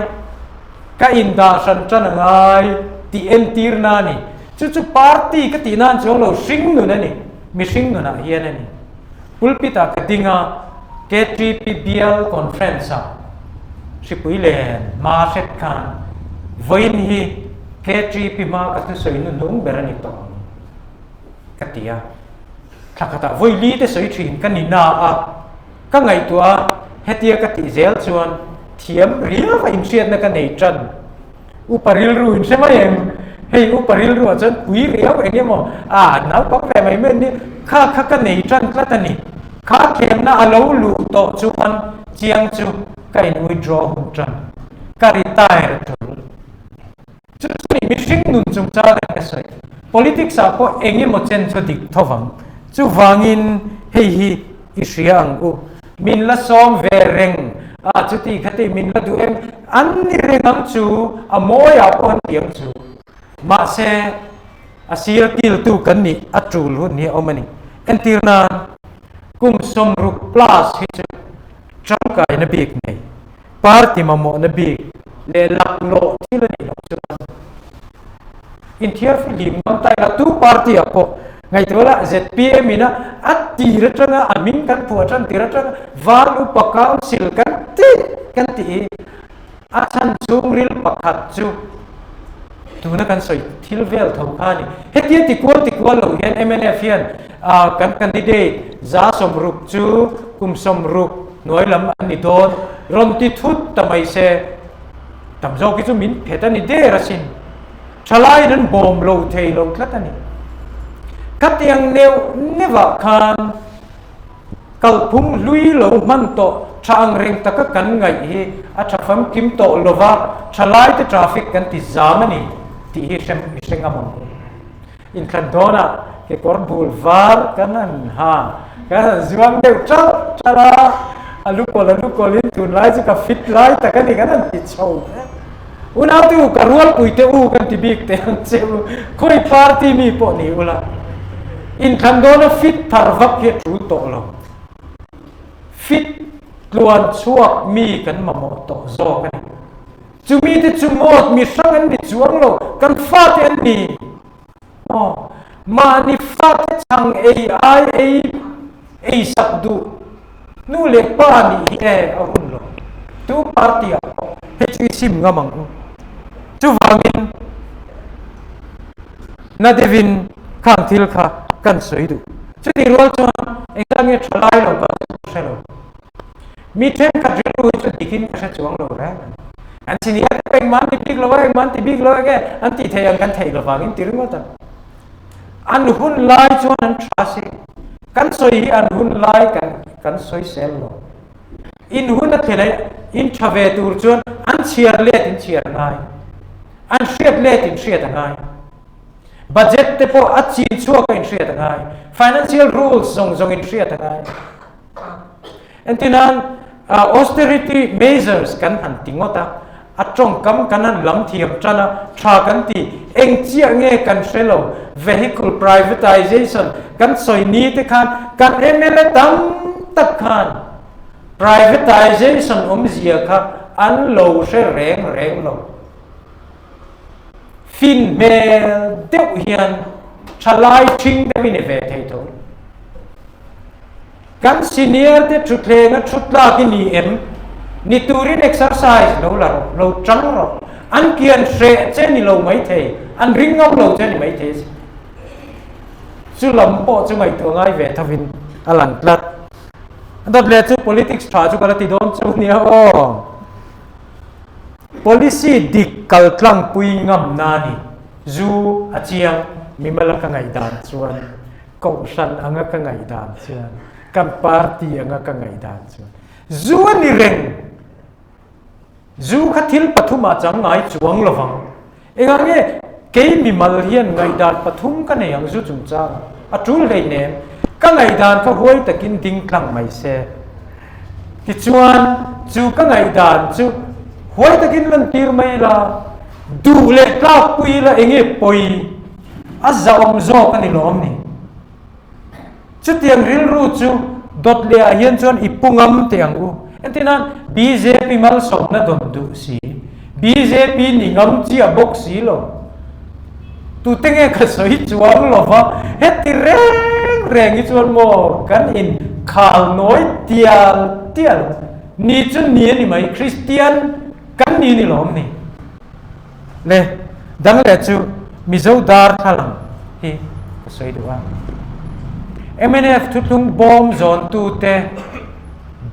ka inda san chanangai ti entir na ni chu party ka ti nan chong lo sing nu na ni mi sing nu na hian ani pulpita ka dinga KTPBL conference si puilen ma set khan voin hi KTP ma ka tu soi nu nung berani to katia thakata voi li te soi thin kan ni na a ka ngai tua hetia ka ti zel chuan thiam ria va in siat na ka nei tran uparil ru in sema em hei uparil ru chan pui ria va engemo na pa ve mai men ni kha ka nei tran kla tani kha kem na alo lu to chuan chiang chu kai withdraw hum tran ka retire to chu ni mi sing nun chung cha le ka sai politics a ko engemo chen chu dik thowang chu wangin hei hi isiang u min la som ve reng chu ti khati min la du em an ni rengam chu amoya pon tiang chu ma se asil til tu kan ni atul hu ni omani entirna kum som ru plus hi chu changkai na big nei party mamo na big le lak lo thil ni lo chu in thiar film ngam tai la tu party apo ngai tola ZPM ina atti ratanga amin kan puatan tiratanga wal upakaun sil kan ti asan sungril pakhat chu tuna kan soi thilvel thokani hetia ti kwal lo hian MNF hian kan candidate za somruk chu kum somruk noilam ani don ron ti thut tamai se tamzo ki chu min phetani de rasin chalai nan bom lo thei lo khatani katiang neu neva khan kalphum lui lo man to chang reng taka kan ngai hi a thafam kim to lova chalai te traffic kan ti zamani ti hi sem amon in khandona ke kor boulevard kanan ha ka zuang deu chala alu kolin tun lai ka fit lai takani kanan ti chau una tu karwal puite u kan ti big te an cheu khoi party mi po ni ula in khandona fit tharvak he tru to lo fit luan chuak mi kan mamo to zo kan chumi te chumot mi sangan ni chuang lo kan fat en ni ma ni fat chang ai sabdu nu le pa ni ahun lo tu party a he chi sim ngamang tu wangin na devin khang thil kha kan soi du chu ti rol chuan engam ye thalai lo ka selo mi them ka drilu chu dikin ka chuang lo ra an sini ya peng man ti big lo ke an ti thei an kan thei lo wangin ti ringo ta an hun lai chuan an trasi kan soi an hun lai kan soi sel lo in hun a thelai in thave tur chuan an chiar let in chiar ngai an shiat let in shiat ngai budget te po achin chuak in shiat ngai financial rules zong in shiat ngai entinan austerity measures kan an tingota atong kam kanan lam thiam chana tha kan ti eng chia nge kan selo vehicle privatization kan soi ni te khan kan MLA tam tak khan privatization zia kha an lo se reng lo fin me deu hian chalai thing de min ve thei tho kan senior te thutlenga thutla ki ni em ni turin exercise lo chang ro an kian se che ni lo mai thei an ring ngom lo che ni mai thei chu lam po chu mai to ngai ve thavin alang tlat andat le chu politics tha chu kala ti don chu ni o policy dik kal tlang pui ngam na ni zu achiang mimala ka ngai dan chuan ko san anga ka ngai dan chuan kan party anga ka ngai dan chuan zu ni reng zu khathil pathuma chang ngai chuang lawang engange ke mimal hian ngai dan pathum ka nei ang zu chung cha atul le ne ka ngai dan ka hoi takin ding tlang mai se ti chuan chu ka ngai dan chu hoi takin lan tir mai la du le ka pui la enge poi azza om zo ka ni lom ni chu tiang ril ru chu dot le a hian chuan ipungam tiang u entinan BJP mal som na don du si BJP ni ngam chi a box si lo tu tenge ka soi chuang lova heti reng i chuan mo kan in khal noi tial ni chu ni mai Christian kan ni lom ni le dang le chu mizo dar thalang hi ka soi duwa MNF thutlung bom zone tu te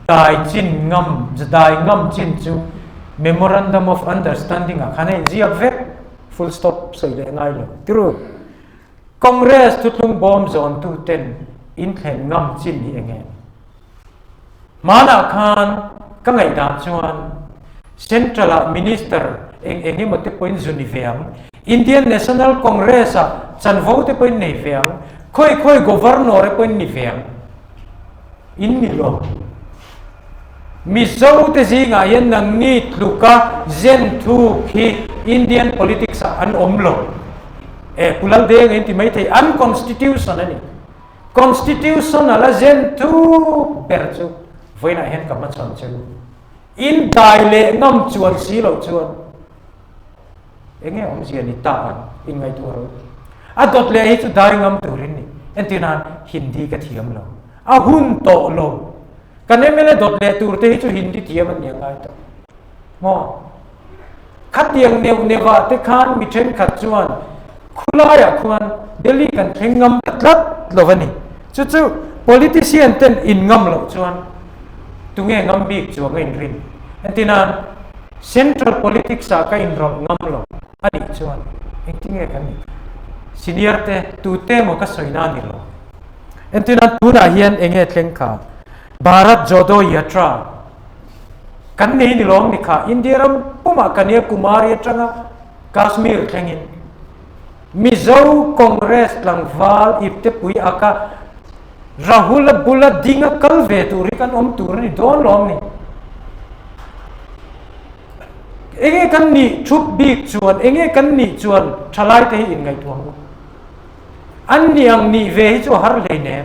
dai chin ngam chin chu memorandum of understanding a khane ziak vek full stop soi le ngai lo true congress thutlung bom zone tu ten in thlen ngam chin ni enge mana khan ka ngai da chuan central minister enge mote point zuniveang Indian National Congress a chan vote point nei veang khoi governor point ni veang in ni lo mizo te zinga yan nang ni tluka zen thu khi Indian politics an omlo pulal de ngi mai thei unconstitutional ani constitutional zen thu perchu voina hen kam chang chu in dai le ngam chuan si lo chuan enge om sia ni ta in ngai tu ro adot le hi chu dai ngam turin ni entina hindi ka thiam lo a hun to lo kan emele dot le tur te hi chu hindi thiam an yang ai to mo khat yang newa te khan mi then khat chuan khula ya khuan delhi kan thengam tlat lovani chu politician ten in ngam lo chuan tunge ngam bik chu ngai rin entina central politics a ka in ro ngam lo ani chuan engtinge kan senior te tu te mo ka soina ni lo entina tuna hian enge thlengkha Bharat Jodo Yatra kan nei ni long ni kha India ram puma kania Kumar yatra Kashmir thlengin Mizo Congress langwal ipte pui aka Rahul Bula dinga kalve turi kan tur ni don lom ni enge kan ni chup bik chuan enge kan ni chuan thalai te in ngai tuang an niang ni ve chu har le ne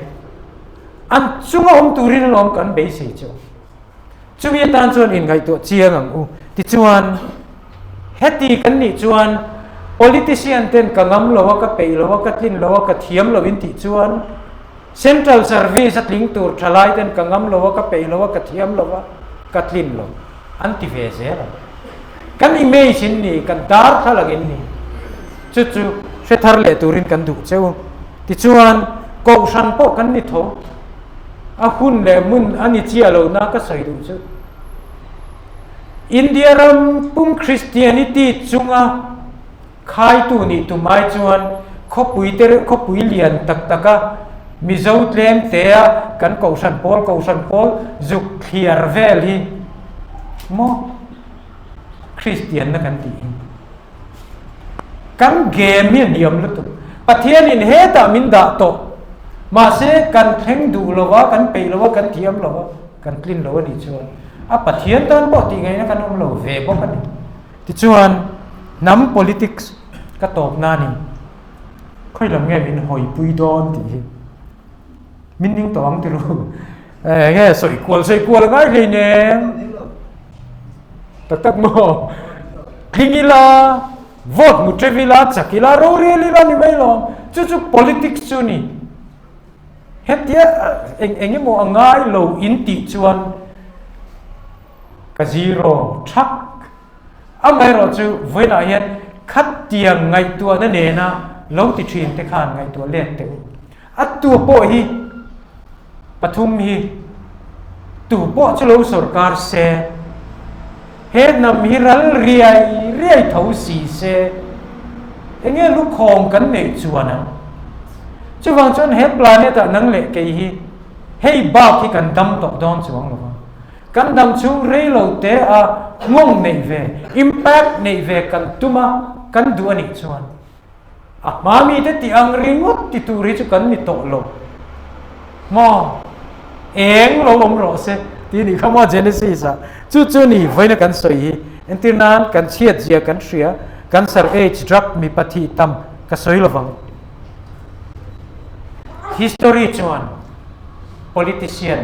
an chunga turin lom kan be se chu chumi tan chuan in ngai to chiang ang u ti chuan heti kan ni chuan politician ten kangam lo ka pe lo ka tlin lo ka thiam lo in ti chuan central service at ling tur thalai ten kangam lo ka pe lo ka thiam lo ka tlin lo anti ve se kan imagine ni kan dar thalagin ni chu se thar le turin kan du cheu ti chuan ko san po kan ni tho a hun le mun ani chia lo na ka sai du chu India ram pum Christianity chunga khai tu ni tu mai chuan kho pui lian tak taka mizo tlem te kan ko san pol zuk thiar vel hi mo Christian na kan ti kan game ni niam lu tu pathian in heta min da to ma se kan theng du lowa kan pe lowa kan thiam lowa kan clean lowa ni chuan a pathian tan bo ti ngai na kan om lo ve bo kan ti chuan nam politics ka top na ni khoi lam nge min hoi pui don ti min ning to ang ti ru nge soi kwal ngai le ne tak mo klingila vote mu trevila chakila ro really la ni mai lo chu politics chu ni hetia enge mo angai lo in ti chuan ka zero thak amai ro chu voina hian khat tiang ngai tua na ne na lo ti thin te khan ngai tua le te atu po hi pathum hi tu po chlo sarkar se he nam hi ral riai thau si se enge lu khom kan nei chuana chu wang chon he planet a nang le ke hi hei ba ki kan dam to don chuang lo kan dam chung rei lo te a ngong nei ve impact nei ve kan tuma kan du ani chuan a mami te ti ang ringot ti tu ri chu kan ni to lo mo eng lo lom ro se ti ni khama genesis a chu ni voina kan soi hi entirnan kan chiat zia kan shria kan sar age drug mi pathi tam ka soi lovang history chuan politician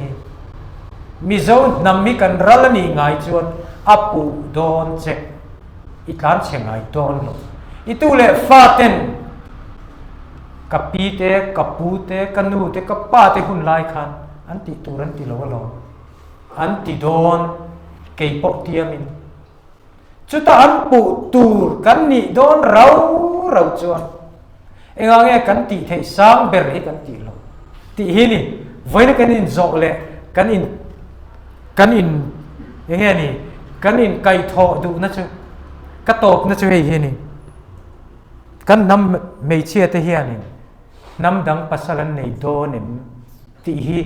hi mizo nammi kan ralani ngai chuan apu don che itlan chengai don lo itu le faten kapite kapute kanute kapate hun lai khan anti turan ti lo anti don K-pop tiamin chuta an pu tur kan ni don rau chuan enga kan ti thei sang ber hi kan ti lo ti hi ni voina kan in zo le kan in enga ni kan in kai tho du na chu ka top na chu hi ni kan nam mei chia te hian ni nam dang pasalan nei do nem ti hi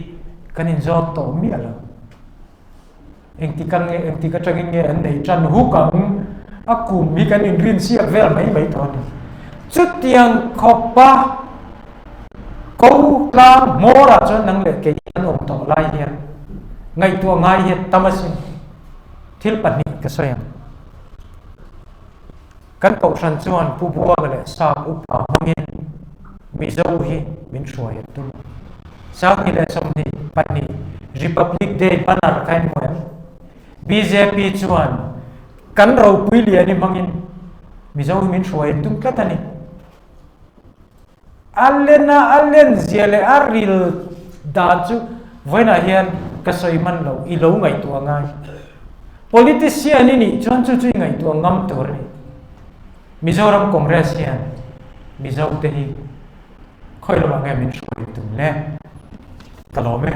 kan in zo to mi ala eng ti ka changin nge an nei chan hu kang akum mi kan in rin sia vel mai to ni chu tiang khopa ko la mora chon nang le ke an om to lai hian ngai tu ngai hi tamasin thil pani ka soyam kan ko san chuan pu bua le sa upa hangin mi zo hi min shoi tu sa ni le som ni pani Republic Day banar kain mo BJP chuan kan ro pui li ani mangin mi zo min shoi tu ka tani allen ziele aril dan chu voina hian ka soi man lo I lo ngai tu ngai politician ni chon chu ngai tu ngam tur ni Mizoram Congress hian mizo te hi khoi lo ngai min shoi tu le kalome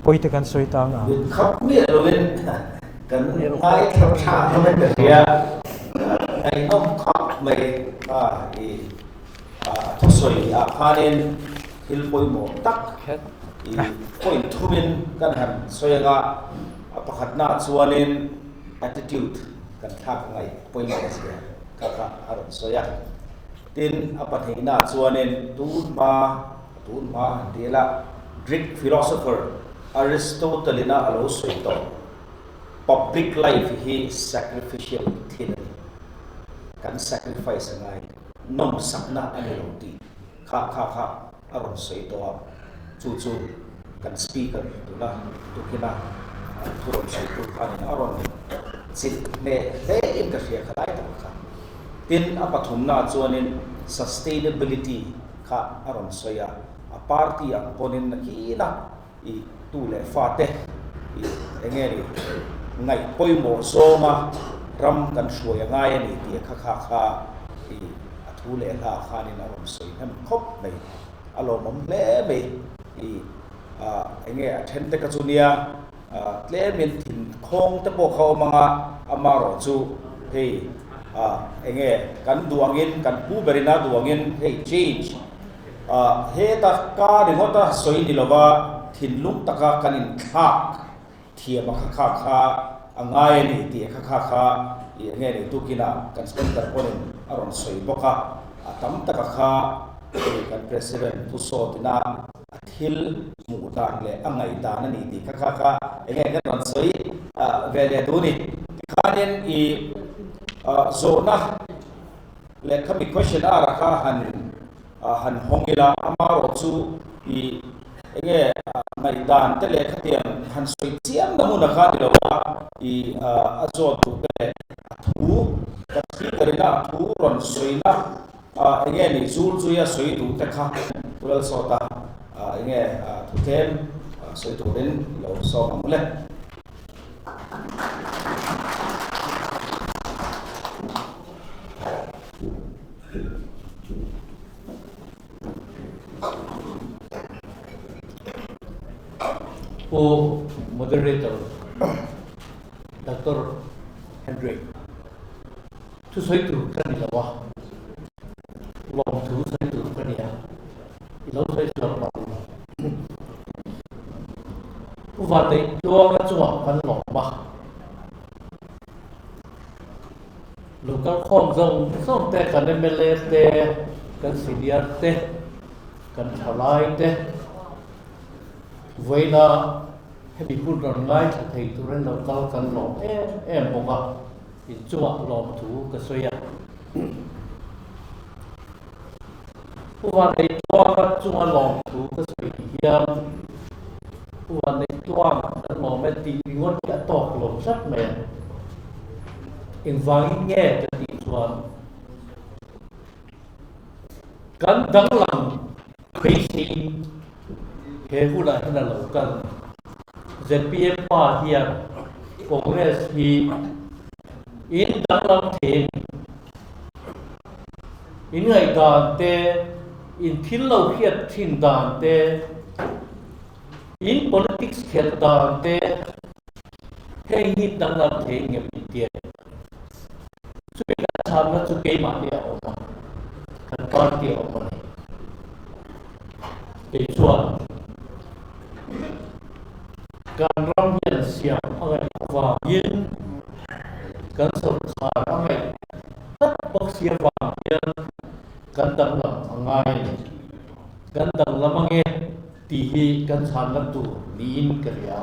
poi te kan soi ta nga khắp miệng rồi bên cần ai theo trả cho mình được kia anh ông khóc mày thì cho soi pha nên hil poi mo tak thì poi thu bên kan han soi ga pakhat na chuanin attitude kan thak ngai poi mo sia ka aron soya tin apathei na chuanin tun ma dela Greek philosopher Aristotle na alo soito public life hi sacrificial thin kan sacrifice ngai nom sakna ani roti kha aron soito chu kan speaker tula tukina thuron soito kan aron sit ne le in ka ria khalai ta kha tin apathum na chuanin sustainability kha aron soya a party a ponin na kina I tu le fate I engeri ngai poi mo soma ram kan shuaya ngai ani ti kha I athu le la kha ni na rom soi nam khop nei alo mom le be I enge athen te ka chunia tle min thin khong te bo khaw manga amaro chu hei enge kan duangin kan pu berina duangin hei change he ta ka ringota soi ni lova thin luk taka kanin khak thia ma kha angai ni ti kha I nge ni tukina kan spender ponin aron soi boka atam taka kha kan president tu so tina thil mu tan le angai dan ni ti kha nge kan soi vele du ni khanen I zona le khami question ara kha han hongila amaro chu I enge ngai dan te le khatiam han soi chiam na mun kha dilo I azot tu te thu ka thi karina thu ron soi na enge ni zul zuya soi tu te kha ulal sota enge thu tem soi tu den lo so mamle moderator Dr. Hendrik tu soi tu kan ni lawa long tu soi tu kan ya lo soi tu ma u va te to ga chu kan long ma lu kan khom zong song te kan mele te kan senior te kan thalai te voina hemi pun ron ngai thei tu ren lo kal kan lo em boka I chuwa lo thu ka soya uwa nei chuwa ka chuwa lo thu ka soi hiam วันในตัวมันมองไม่ตีงดจะตอกหลงสักแม่เองฟังแง่จะตีส่วนกันดังหลังคุยสิเฮผู้ใดนั่นเรากัน ZPM ป้าเฮียคงเรสฮีอินดังหลังเทงอินไงดานเตอินทิลเราเฮียทินดานเตอิน politics เขียนดานเตเฮฮิตดังหลังเทงเงียบเดียช่วยกันทำนะช่วยมาเดียวออกมากันปาร์ตี้ออกมาเป็นส่วนการร้องเรียนเสียงอะไรว่ายินการสนทนาอะไรตัดบอกเสียงว่ายินการดังหลังง่ายการดังละมังเงตีฮีการสานละตัวลีนกระยา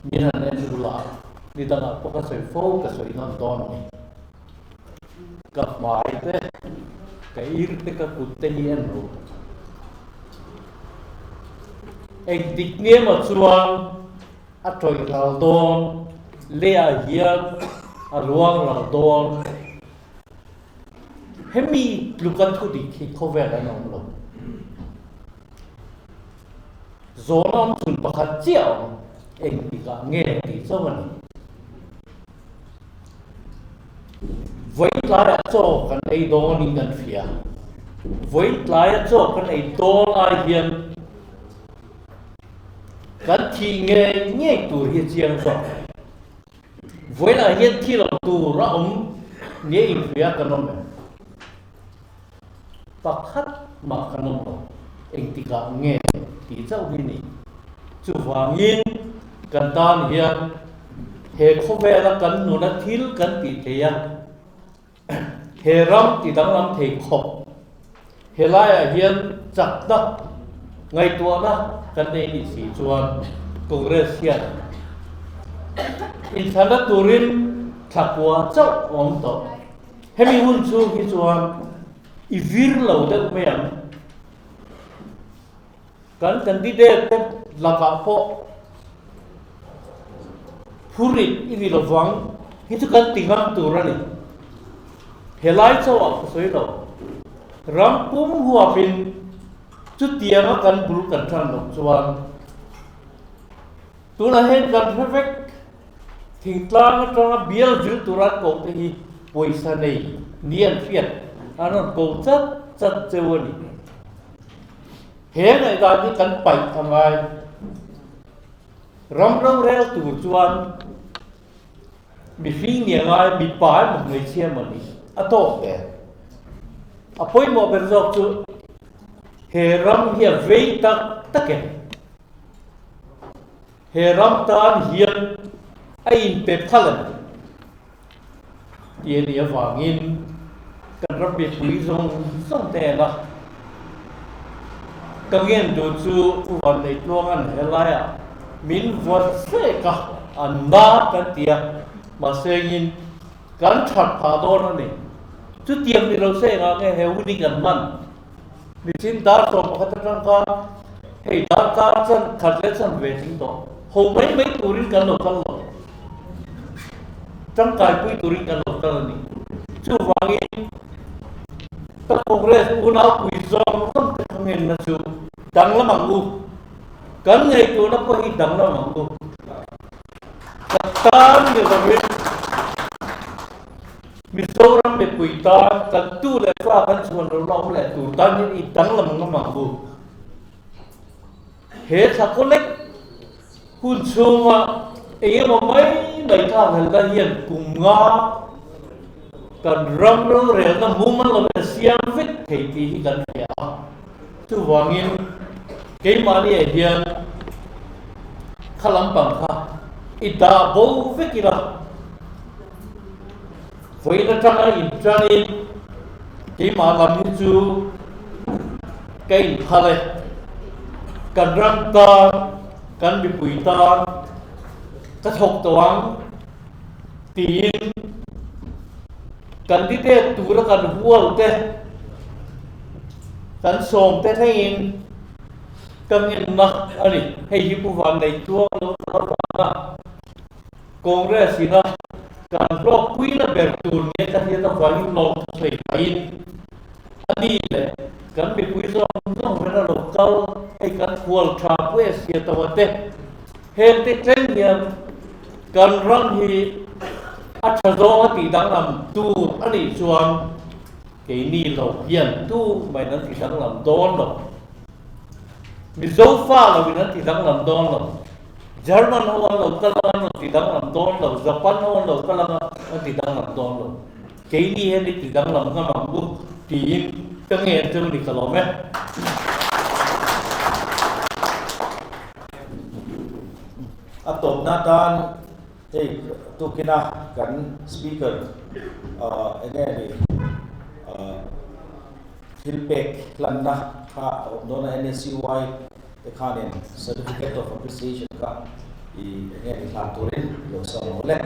มีนั่นเองสุดละนี่ตั้งแต่พวกเขาใส่โฟกัสใส่นอนตอนนี้กับหมายเต้กับอิรติกับกุตเตียนรู้เอกดิกเนียมาชวนอัตอยเราโดนเลี้ยเฮียนอลวงเราโดนเฮมีลูกกันทุดิคิดเขาเวลาน้องเราโซนน้ำสุนประคัดเจ้าเอกดิกเงี้ยดิสวรรค์ไว้ลายโจกันไอ้โดนิกันเฟียไว้ลายโจกันไอ้โดลายเฮียนกันที่เงี้ยตัวเฮียเจียงสองไว้ลายเฮียที่เราตัวเราเงี้ยอินเฟียกันน้องแบบปักฮัดมากันน้องเองติกาเงี้ยที่เจ้าวินี่จู่วางยินกันตานเฮียเฮคเวลกันนุนัทิลกันติเทียเฮรัมติดังรัมเทคบเฮลายเฮียนจักนักไงตัวนะกันในนิสิจวนคองเกรสเฮียนอินทรัลตูรินทักว่าเจ้าองค์โตเฮมิหุ่นชูฮิจวนอีวิร์เหล่าเด็กเมียนกันดีเด็กลักพอผู้ริบอีวิลวังฮิตุกันติงามตัวนี่เฮลัยเจ้าอักษรเรารัมปุมหัวเป็นจุดเดียงกันบลูกันทันหลงจวนตัวนั้นเห็นกันเพอร์เฟกต์ทิ้งตลาดตรงนั้นเบี้ยจุดตัวรักโกงที่ป่วยสันนี่เนียนเฟียดอันนั้นโกงจัดเจ้านี่เห็นไอ้ตาที่กันไปทำไงรัมเราเร็วตัวจวนมีฟิงเนี่ยไงมีป่ายมันไม่เชื่อมันนี่อะโต้แกอะพอยมาเป็นจอกจุเฮรัมเฮียเวตักตักเกเฮรัมตานเฮียไอ้อินเปพลันเดียนี่ฟังอินกันรับเบียคุยส่งแต่ละกังเงินดูจูวันในตัวกันเฮลายมินวัดเสกอันนากันเตียมาเซยินกันถัดผาโดนนี่จุดเตียงที่เราเสกไงเฮวุนิกันมันมิชินดาร์ตอมขัดรังกาเฮดาร์ตาร์สันขัดเลสันเวทิงโตโฮไม่ตุริกันหรอกกันหรอกจังกายปุยตุริกันหรอกกันนี่จูวังอินตะคงเรสอุณาปุยซองต้องทำเงินนะจูดังละมังกูกันไงตัวนับว่าฮิดังละมังกูกันเดี๋ยวนี้มิโซรัมเบปุยตากันตู้เลยฟ้ากันชวนเราล้อมเลยตู้ตานี่อีดังละมังกูเหตุสักคนเล็กคุณชัวเอ๋มาไม่ท่าเห็นกันเห็นกุมงากันรัมเราเรียนกันมุมมันเราเป็นเสียงฟิตเฮียที่กันเฮียจู่วางินเกี่ยมาเนี่ยเฮียขลังปังค่ะอิดาบูฟิกิระไฟกระชังอินทรานิเกี่ยมาลำมิจูเกี่ยพาเลกันรังตากันบิปุยตากระทบตัวตีนกันที่เด็ดตัวกันหัวเด็ด kan som te thein kan in na ani hei hi pu van nei chuang lo na congress ina kan block pui na ber tur nge ka hi ta van lo sei in ani le kan mi pui so no na local hei kan kual tra west ya tawate hen te tren ya kan rang hi acha zo ti dang lam tu ani chuan ke ni lo hian tu mai nan ti dang lam don lo mi zo fa lo mi nan ti dang lam don lo German ho lo kalang ti dang lam don lo Japan ho lo kalang ti dang lam don lo ke ni hen ti dang lam ka mam bu ti in ka nge tu ni ka lo me atop na tan tu kina kan speaker ene ni feedback lan na ka dona NSCY te khanen certificate of appreciation ka I ene ni laturin lo sa mole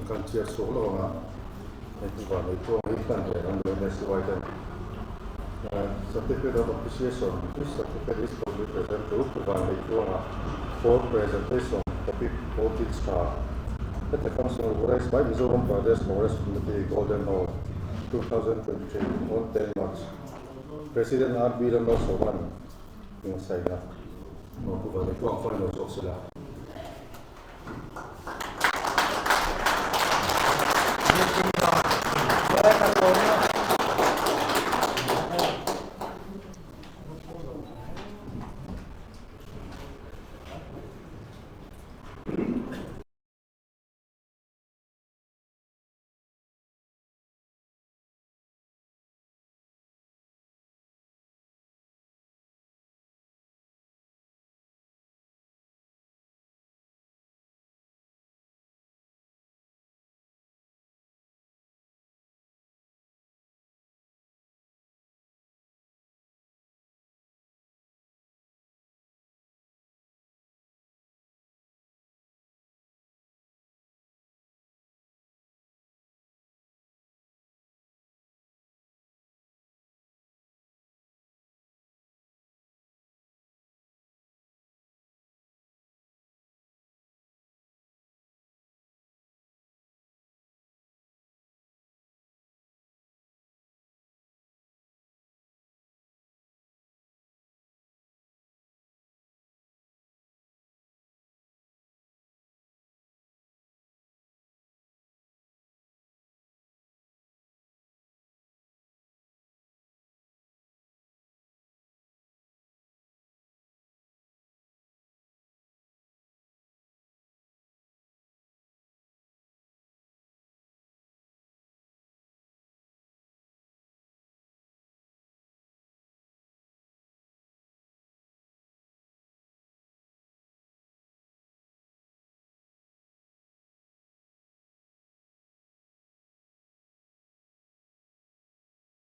kan chia solo nga itu kan itu kan kan NSCY kan certificate of appreciation. This certificate is to be presented to one for presentation topic voted star. At the Council of Rice by Mizoram Pradesh Congress Committee Golden Award 2023 on 10 March. President R. B. Ramos Soban in Saina. No, to the final of Sila.